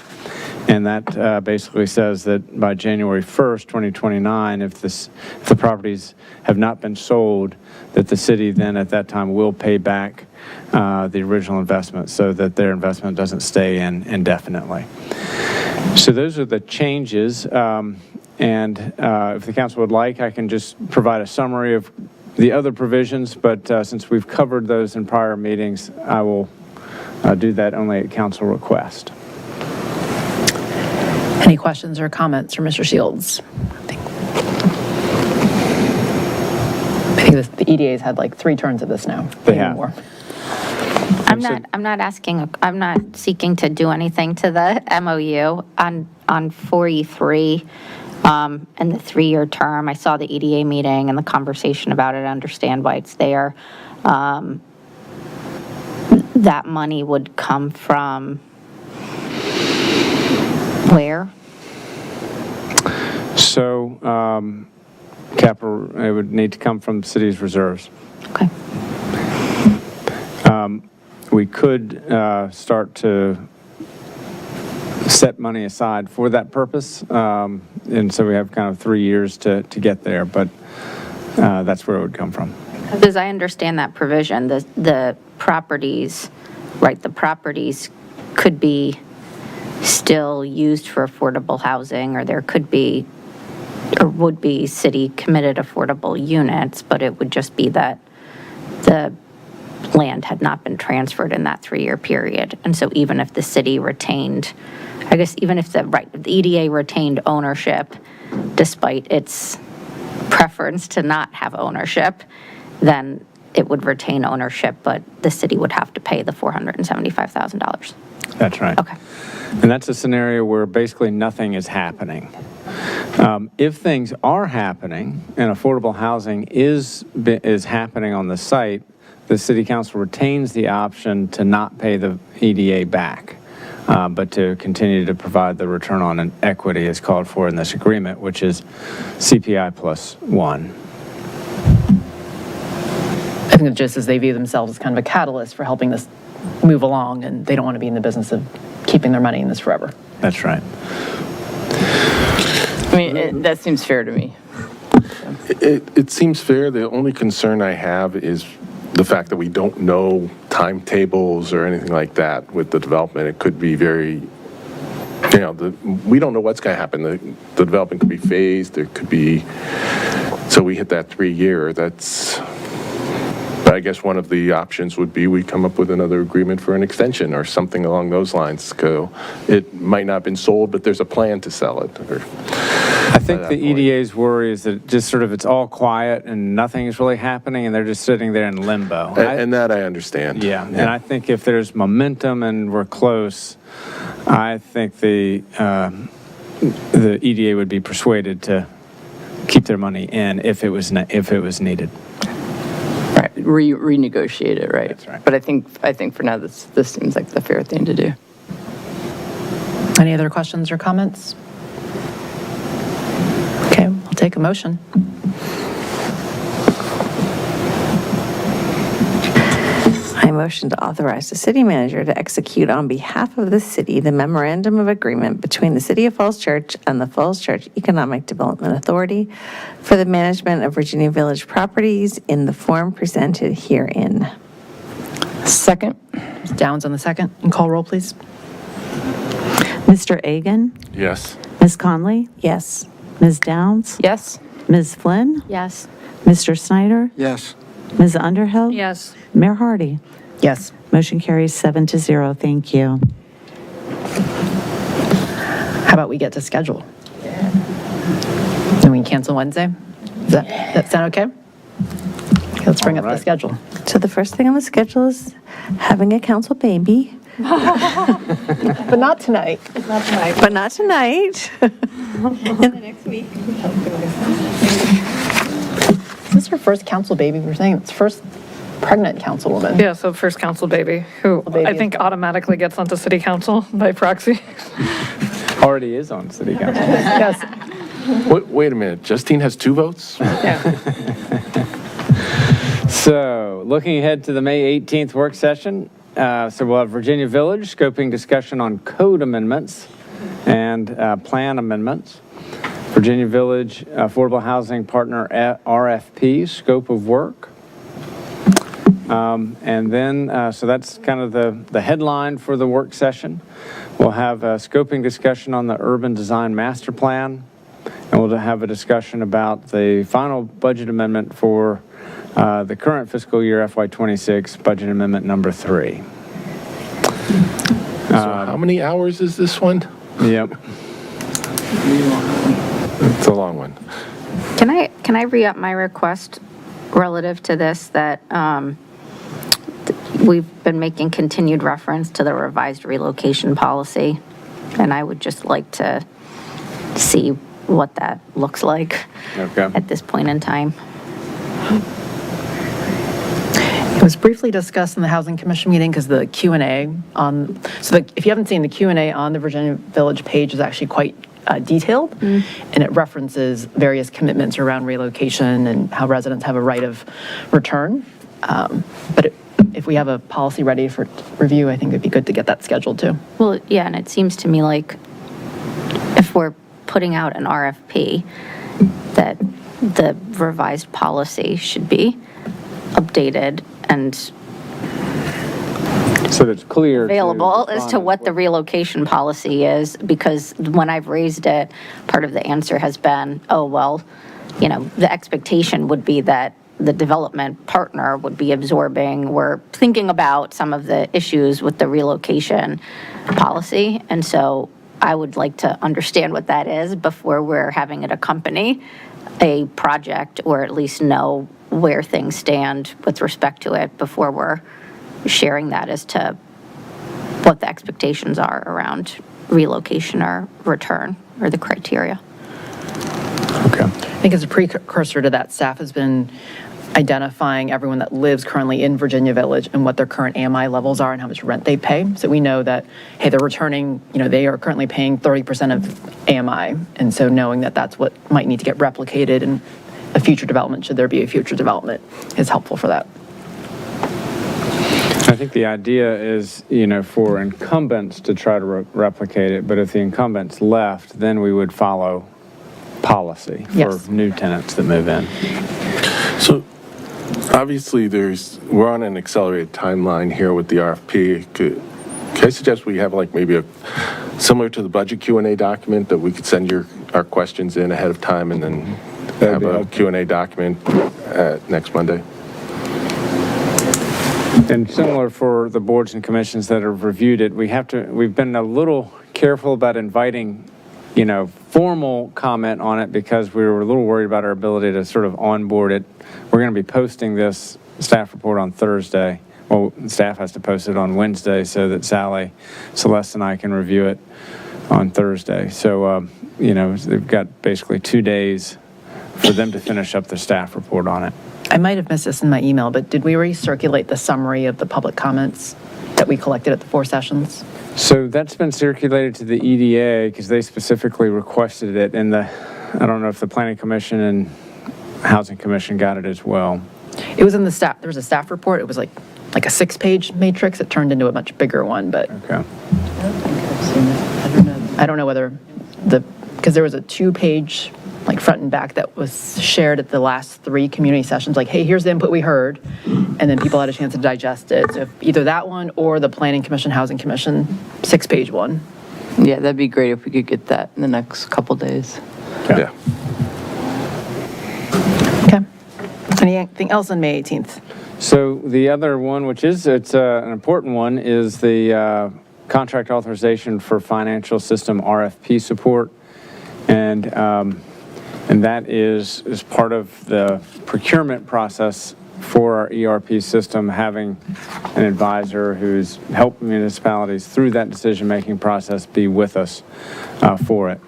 And that basically says that by January 1st, 2029, if the properties have not been sold, that the city then at that time will pay back the original investment so that their investment doesn't stay in indefinitely. So those are the changes. And if the council would like, I can just provide a summary of the other provisions, but since we've covered those in prior meetings, I will do that only at council request. Any questions or comments for Mr. Shields? I think the EDA's had like 3 turns of this now. They have. More. I'm not seeking to do anything to the MOU on 4E3 and the 3-year term. I saw the EDA meeting and the conversation about it. I understand why it's there. That money would come from where? So capital, it would need to come from the city's reserves. Okay. We could start to set money aside for that purpose, and so we have kind of 3 years to get there, but that's where it would come from. As I understand that provision, the properties, right, the properties could be still used for affordable housing, or there could be, or would be city committed affordable units, but it would just be that the land had not been transferred in that 3-year period. And so even if the city retained, I guess even if the EDA retained ownership, despite its preference to not have ownership, then it would retain ownership, but the city would have to pay the $475,000. That's right. Okay. And that's a scenario where basically nothing is happening. If things are happening and affordable housing is happening on the site, the city council retains the option to not pay the EDA back, but to continue to provide the return on equity as called for in this agreement, which is CPI plus 1. I think just as they view themselves as kind of a catalyst for helping this move along, and they don't want to be in the business of keeping their money in this forever. That's right. I mean, that seems fair to me. It seems fair. The only concern I have is the fact that we don't know timetables or anything like that with the development. It could be very, we don't know what's going to happen. The development could be phased. There could be, so we hit that 3-year. But I guess one of the options would be we come up with another agreement for an extension or something along those lines. So it might not have been sold, but there's a plan to sell it. I think the EDA's worry is that just sort of it's all quiet and nothing is really happening and they're just sitting there in limbo. And that I understand. Yeah, and I think if there's momentum and we're close, I think the EDA would be persuaded to keep their money in if it was needed. Right, renegotiate it, right? That's right. But I think for now this seems like the fair thing to do. Any other questions or comments? Okay, we'll take a motion. I motion to authorize the city manager to execute on behalf of the city the memorandum of agreement between the City of Falls Church and the Falls Church Economic Development Authority for the management of Virginia Village properties in the form presented herein. Second. Ms. Downs on the second. And call roll, please. Mr. Agan? Yes. Ms. Conley? Yes. Ms. Downs? Yes. Ms. Flynn? Yes. Mr. Snyder? Yes. Ms. Underhill? Yes. Mayor Hardy? Yes. Motion carries 7-0. Thank you. How about we get to schedule? And we can cancel Wednesday? Does that sound okay? Okay, let's bring up the schedule. So the first thing on the schedule is having a council baby. But not tonight. But not tonight. In the next week. Is this her first council baby? We're saying it's first pregnant councilwoman. Yeah, so first council baby, who I think automatically gets onto city council by proxy. Already is on city council. Yes. Wait a minute, Justine has 2 votes? So, looking ahead to the May 18th work session, so we'll have Virginia Village scoping discussion on code amendments and plan amendments. Virginia Village Affordable Housing Partner RFP scope of work. And then, so that's kind of the headline for the work session. We'll have a scoping discussion on the urban design master plan, and we'll have a discussion about the final budget amendment for the current fiscal year FY26 budget amendment number 3. So how many hours is this one? Yep. It's a long one. Can I re-up my request relative to this, that we've been making continued reference to the revised relocation policy, and I would just like to see what that looks like at this point in time. It was briefly discussed in the Housing Commission meeting because the Q&A on, if you haven't seen the Q&A on the Virginia Village page is actually quite detailed, and it references various commitments around relocation and how residents have a right of return. But if we have a policy ready for review, I think it'd be good to get that scheduled too. Well, yeah, and it seems to me like if we're putting out an RFP, that the revised policy should be updated and So it's clear. available as to what the relocation policy is, because when I've raised it, part of the answer has been, oh, well, you know, the expectation would be that the development partner would be absorbing, we're thinking about some of the issues with the relocation policy. And so I would like to understand what that is before we're having it accompany a project, or at least know where things stand with respect to it before we're sharing that as to what the expectations are around relocation or return, or the criteria. Okay. I think as a precursor to that, staff has been identifying everyone that lives currently in Virginia Village and what their current AMI levels are and how much rent they pay. So we know that, hey, they're returning, they are currently paying 30% of AMI. And so knowing that that's what might need to get replicated in a future development, should there be a future development, is helpful for that. I think the idea is, for incumbents to try to replicate it, but if the incumbents left, then we would follow policy for new tenants that move in. So obviously we're on an accelerated timeline here with the RFP. Can I suggest we have maybe similar to the budget Q&A document, that we could send our questions in ahead of time and then have a Q&A document next Monday? And similar for the boards and commissions that have reviewed it, we've been a little careful about inviting, formal comment on it, because we were a little worried about our ability to sort of onboard it. We're going to be posting this staff report on Thursday. Well, staff has to post it on Wednesday so that Sally, Celeste, and I can review it on Thursday. So, they've got basically 2 days for them to finish up the staff report on it. I might have missed this in my email, but did we recirculate the summary of the public comments that we collected at the 4 sessions? So that's been circulated to the EDA because they specifically requested it, and I don't know if the Planning Commission and Housing Commission got it as well. It was in the staff, there was a staff report, it was like a 6-page matrix. It turned into a much bigger one, but okay. I don't know whether because there was a 2-page front and back that was shared at the last 3 community sessions, hey, here's the input we heard, and then people had a chance to digest it. So if either that one or the Planning Commission, Housing Commission 6-page one. Yeah, that'd be great if we could get that in the next couple days. Yeah. Okay. Anything else on May 18th? So the other one, which is an important one, is the contract authorization for financial system RFP support, and that is part of the procurement process for our ERP system, having an advisor who's helped municipalities through that decision-making process be with us for it.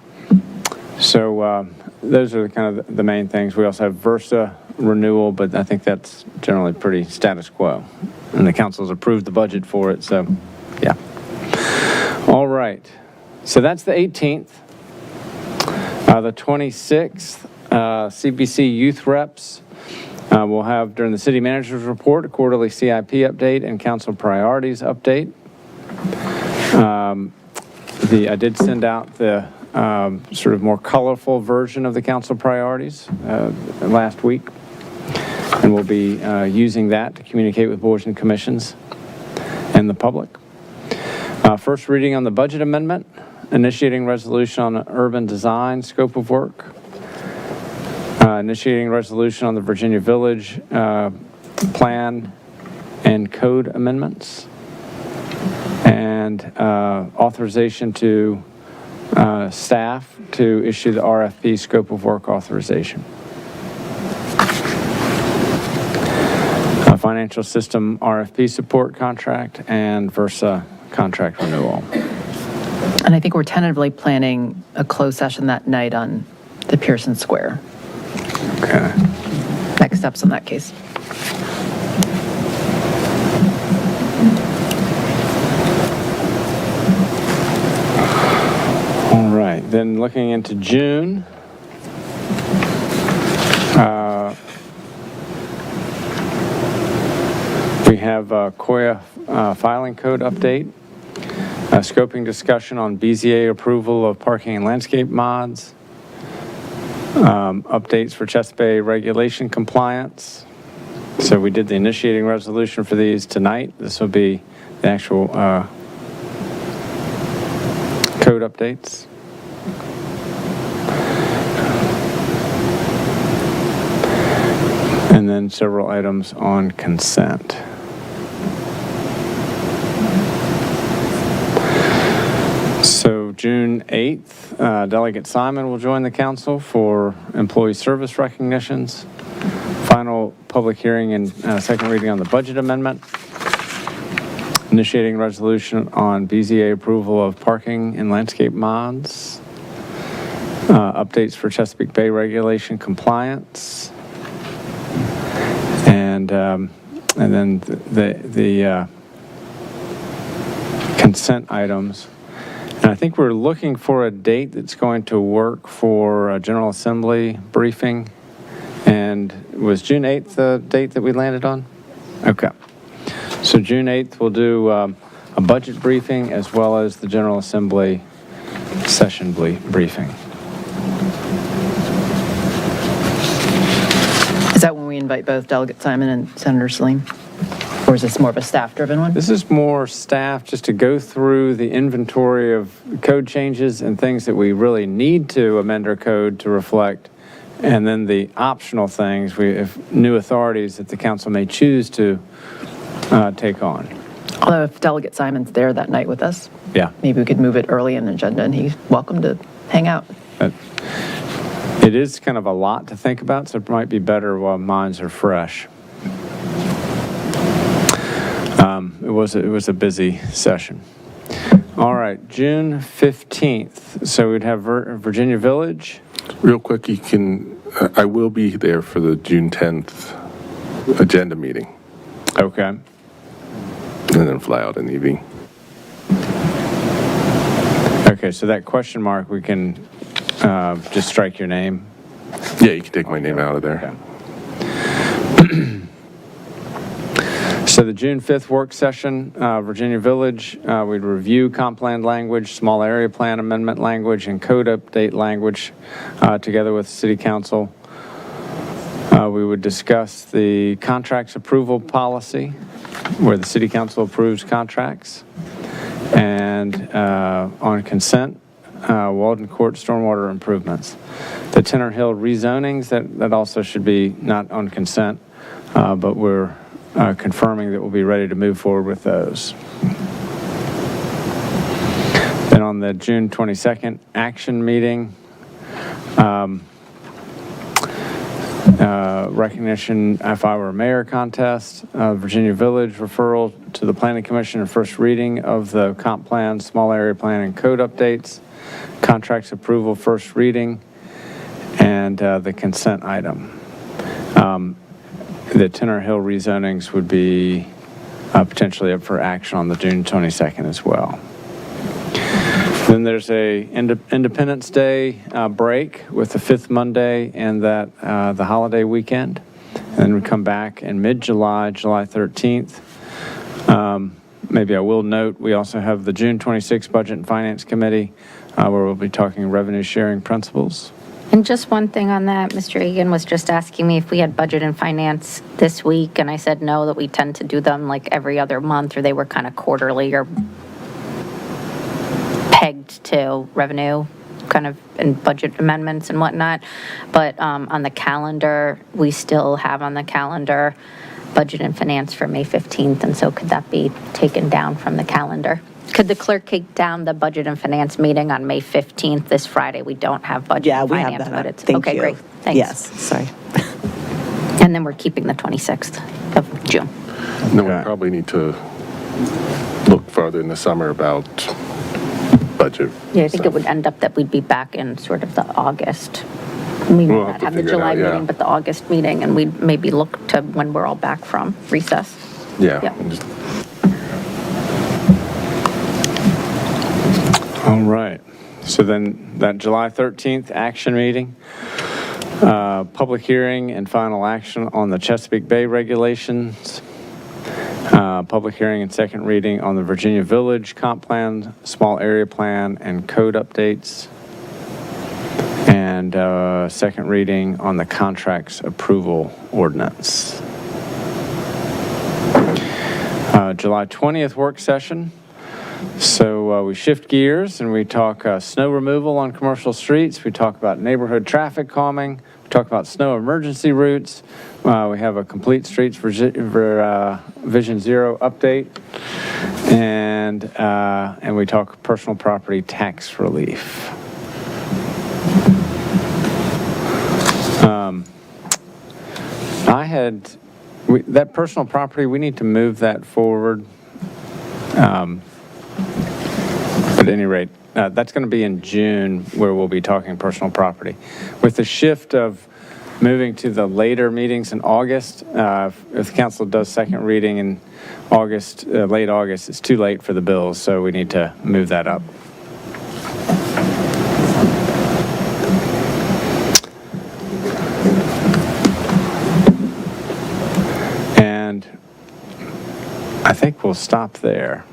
So those are kind of the main things. We also have Versa renewal, but I think that's generally pretty status quo. And the council's approved the budget for it, so yeah. All right. So that's the 18th. The 26th, CBC Youth Reps. We'll have, during the city manager's report, a quarterly CIP update and council priorities update. I did send out the sort of more colorful version of the council priorities last week, and we'll be using that to communicate with boards and commissions and the public. First reading on the budget amendment, initiating resolution on urban design scope of work, initiating resolution on the Virginia Village plan and code amendments, and authorization to staff to issue the RFP scope of work authorization. Financial system RFP support contract and Versa contract renewal. And I think we're tentatively planning a closed session that night on the Pearson Square. Okay. Next steps in that case. All right, then looking into June. We have COYA filing code update, scoping discussion on BZA approval of parking and landscape mods, updates for Chesapeake Bay regulation compliance. So we did the initiating resolution for these tonight. This will be the actual code updates. And then several items on consent. So June 8th, Delegate Simon will join the council for employee service recognitions. Final public hearing and second reading on the budget amendment. Initiating resolution on BZA approval of parking and landscape mods. Updates for Chesapeake Bay regulation compliance. And then the consent items. And I think we're looking for a date that's going to work for a General Assembly briefing. And was June 8th the date that we landed on? Okay. So June 8th, we'll do a budget briefing as well as the General Assembly session briefing. Is that when we invite both Delegate Simon and Senator Salim? Or is this more of a staff-driven one? This is more staff just to go through the inventory of code changes and things that we really need to amend our code to reflect. And then the optional things, if new authorities that the council may choose to take on. Although if Delegate Simon's there that night with us, Yeah. maybe we could move it early in the agenda and he's welcome to hang out. It is kind of a lot to think about, so it might be better while minds are fresh. It was a busy session. All right, June 15th. So we'd have Virginia Village. Real quick, I will be there for the June 10th agenda meeting. Okay. And then fly out in the evening. Okay, so that question mark, we can just strike your name. Yeah, you can take my name out of there. Okay. So the June 5th work session, Virginia Village, we'd review comp plan language, small area plan amendment language, and code update language together with City Council. We would discuss the contracts approval policy, where the City Council approves contracts. And on consent, Walden Court stormwater improvements. The Tenor Hill rezonings, that also should be not on consent, but we're confirming that we'll be ready to move forward with those. Then on the June 22nd action meeting, recognition if I were mayor contest, Virginia Village referral to the Planning Commission and first reading of the comp plan, small area plan, and code updates, contracts approval, first reading, and the consent item. The Tenor Hill rezonings would be potentially up for action on the June 22nd as well. Then there's a Independence Day break with the 5th Monday and the holiday weekend. And then we come back in mid-July, July 13th. Maybe I will note, we also have the June 26th Budget and Finance Committee, where we'll be talking revenue sharing principles. And just one thing on that, Mr. Egan was just asking me if we had budget and finance this week, and I said no, that we tend to do them like every other month, or they were kind of quarterly or pegged to revenue, kind of in budget amendments and whatnot. But on the calendar, we still have on the calendar budget and finance for May 15th, and so could that be taken down from the calendar? Could the clerk take down the budget and finance meeting on May 15th, this Friday? We don't have budget and we have finance, that but up. it's, Thank okay, you. great, thanks. Yes, sorry. And then we're keeping the 26th of June. No, we probably need to look further in the summer about budget. Yeah, I think it would end up that we'd be back in sort of the August. We We'll would have not to have the figure it July out, yeah. meeting, but the August meeting, and we'd maybe look to when we're all back from recess. Yeah. Yep. All right. So then that July 13th action meeting, public hearing and final action on the Chesapeake Bay regulations, public hearing and second reading on the Virginia Village comp plan, small area plan, and code updates, and second reading on the contracts approval ordinance. July 20th work session. So we shift gears and we talk snow removal on commercial streets. We talk about neighborhood traffic calming. We talk about snow emergency routes. We have a complete streets for Vision Zero update. And we talk personal property tax relief. That personal property, we need to move that forward. At any rate, that's going to be in June where we'll be talking personal property. With the shift of moving to the later meetings in August, if the council does second reading in August, late August, it's too late for the bills, so we need to move that up. And I think we'll stop there.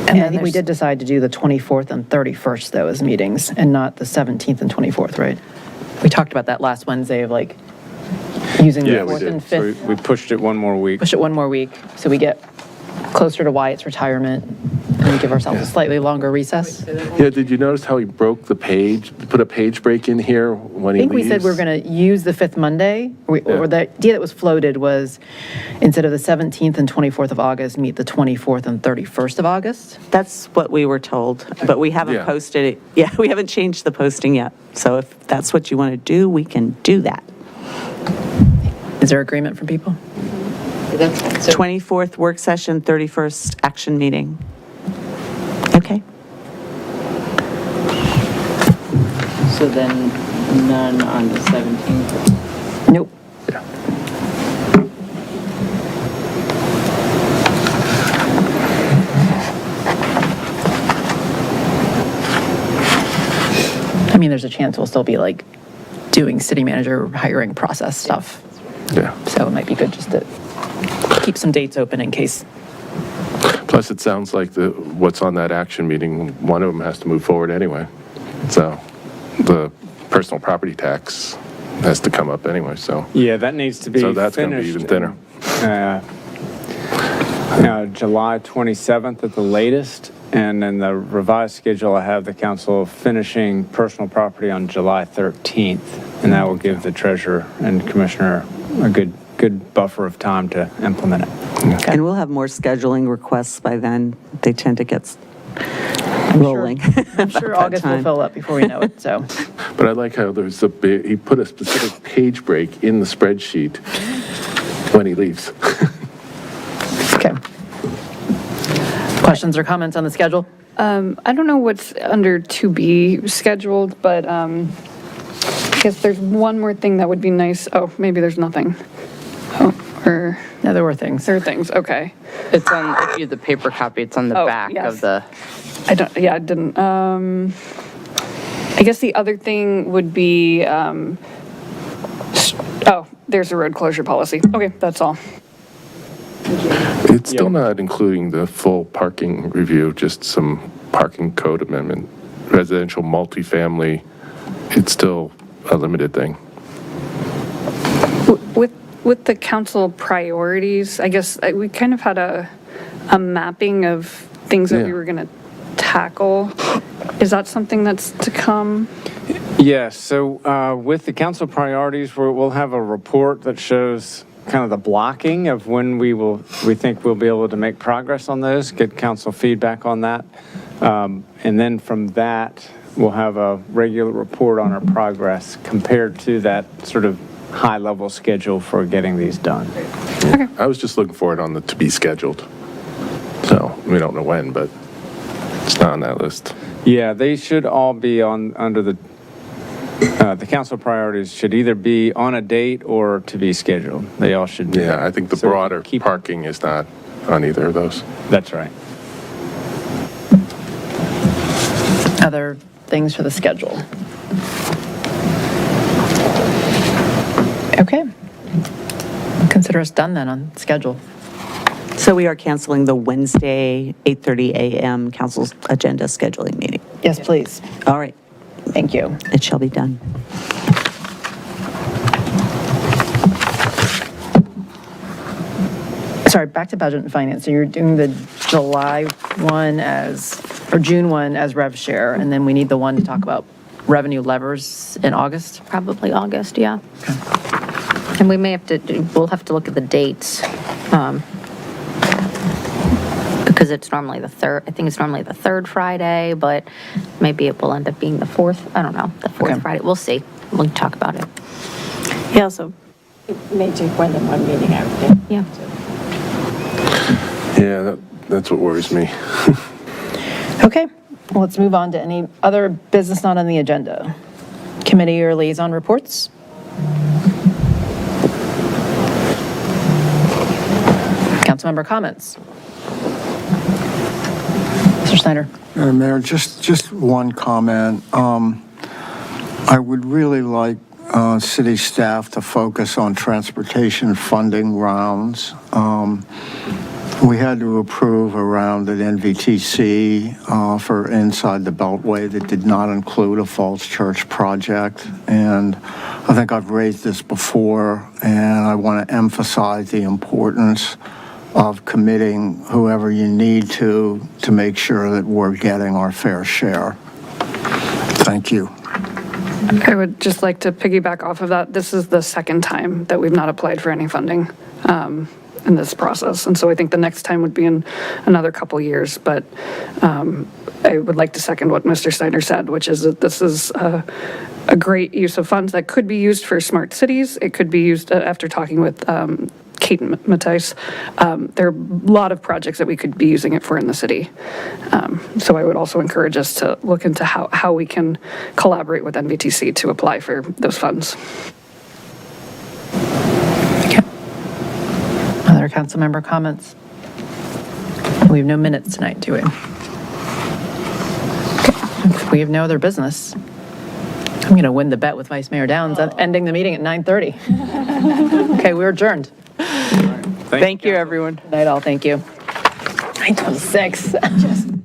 And I think we did decide to do the 24th and 31st, though, as meetings, and not the 17th and 24th, right? We talked about that last Wednesday of like using the 4th and 5th. So we pushed it one more week. Push it one more week, so we get closer to Wyatt's retirement, and we give ourselves a slightly longer recess. Yeah, did you notice how he broke the page, put a page break in here when I he think leaves? we said we were going to use the 5th Monday, or the idea that was floated was, instead of the 17th and 24th of August, meet the 24th and 31st of August. That's what we were told, but we haven't Yeah. posted it. Yeah, we haven't changed the posting yet. So if that's what you want to do, we can do that. Is there agreement from people? 24th work session, 31st action meeting. Okay. So then none on the 17th? Nope. I mean, there's a chance we'll still be like doing city manager hiring process stuff. Yeah. So it might be good just to keep some dates open in case. Plus, it sounds like what's on that action meeting, one of them has to move forward anyway. So the personal property tax has to come up anyway, so. Yeah, that needs to be So that's going to be even thinner. July 27th at the latest, and then the revised schedule, I have the council finishing personal property on July 13th, and that will give the treasurer and commissioner a good buffer of time to implement it. And we'll have more scheduling requests by then. They tend to get rolling. I'm sure August will fill up before we know it, so. But I like how there's he put a specific page break in the spreadsheet when he leaves. Okay. Questions or comments on the schedule? I don't know what's under to be scheduled, but I guess there's one more thing that would be nice. Oh, maybe there's nothing. Oh, Or, No, there were things. there are things, okay. It's on, if you have the paper copy, it's on the Oh, back yes. of the, I didn't. I guess the other thing would be, there's a road closure policy. Okay, that's all. It's still not including the full parking review, just some parking code amendment. Residential multifamily, it's still a limited thing. With the council priorities, I guess we kind of had a mapping of things that we Yeah. were going to tackle. Is that something that's to come? Yes, so with the council priorities, we'll have a report that shows kind of the blocking of when we think we'll be able to make progress on those, get council feedback on that. And then from that, we'll have a regular report on our progress compared to that sort of high-level schedule for getting these done. I was just looking for it on the to be scheduled. So we don't know when, but it's not on that list. Yeah, they should all be under the council priorities should either be on a date or to be scheduled. They all should be. Yeah, I think the So broader parking is not on either of those. That's right. Other things for the schedule. Okay. Consider us done then on schedule. So we are canceling the Wednesday, 8:30 a.m. council's agenda scheduling meeting. Yes, please. All right. Thank you. It shall be done. Sorry, back to budget and finance. So you're doing the July one or June one as rev share, and then we need the one to talk about revenue levers in August? Probably August, yeah. And we may have to, we'll have to look at the dates. Because it's normally the third, I think it's normally the third Friday, but maybe it will end up being the fourth, I don't know, the fourth Friday. We'll see. We'll talk about it. Yeah, so it may take more than one meeting, I would think. Yeah. Yeah, that's what worries me. Okay, well, let's move on to any other business not on the agenda. Committee or liaison reports? Councilmember comments? Mr. Snyder? Mayor, just one comment. I would really like city staff to focus on transportation funding rounds. We had to approve a round at NVTC for Inside the Beltway that did not include a Falls Church project. And I think I've raised this before, and I want to emphasize the importance of committing whoever you need to make sure that we're getting our fair share. Thank you. I would just like to piggyback off of that. This is the second time that we've not applied for any funding in this process. And so I think the next time would be in another couple years. But I would like to second what Mr. Snyder said, which is that this is a great use of funds that could be used for smart cities. It could be used after talking with Kate Mattice. There are a lot of projects that we could be using it for in the city. So I would also encourage us to look into how we can collaborate with NVTC to apply for those funds. Other council member comments? We have no minutes tonight, do we? If we have no other business, I'm going to win the bet with Vice Mayor Downs, ending the meeting at 9:30. Okay, we're adjourned. Thank you, everyone. Good night all, thank you. 9:26.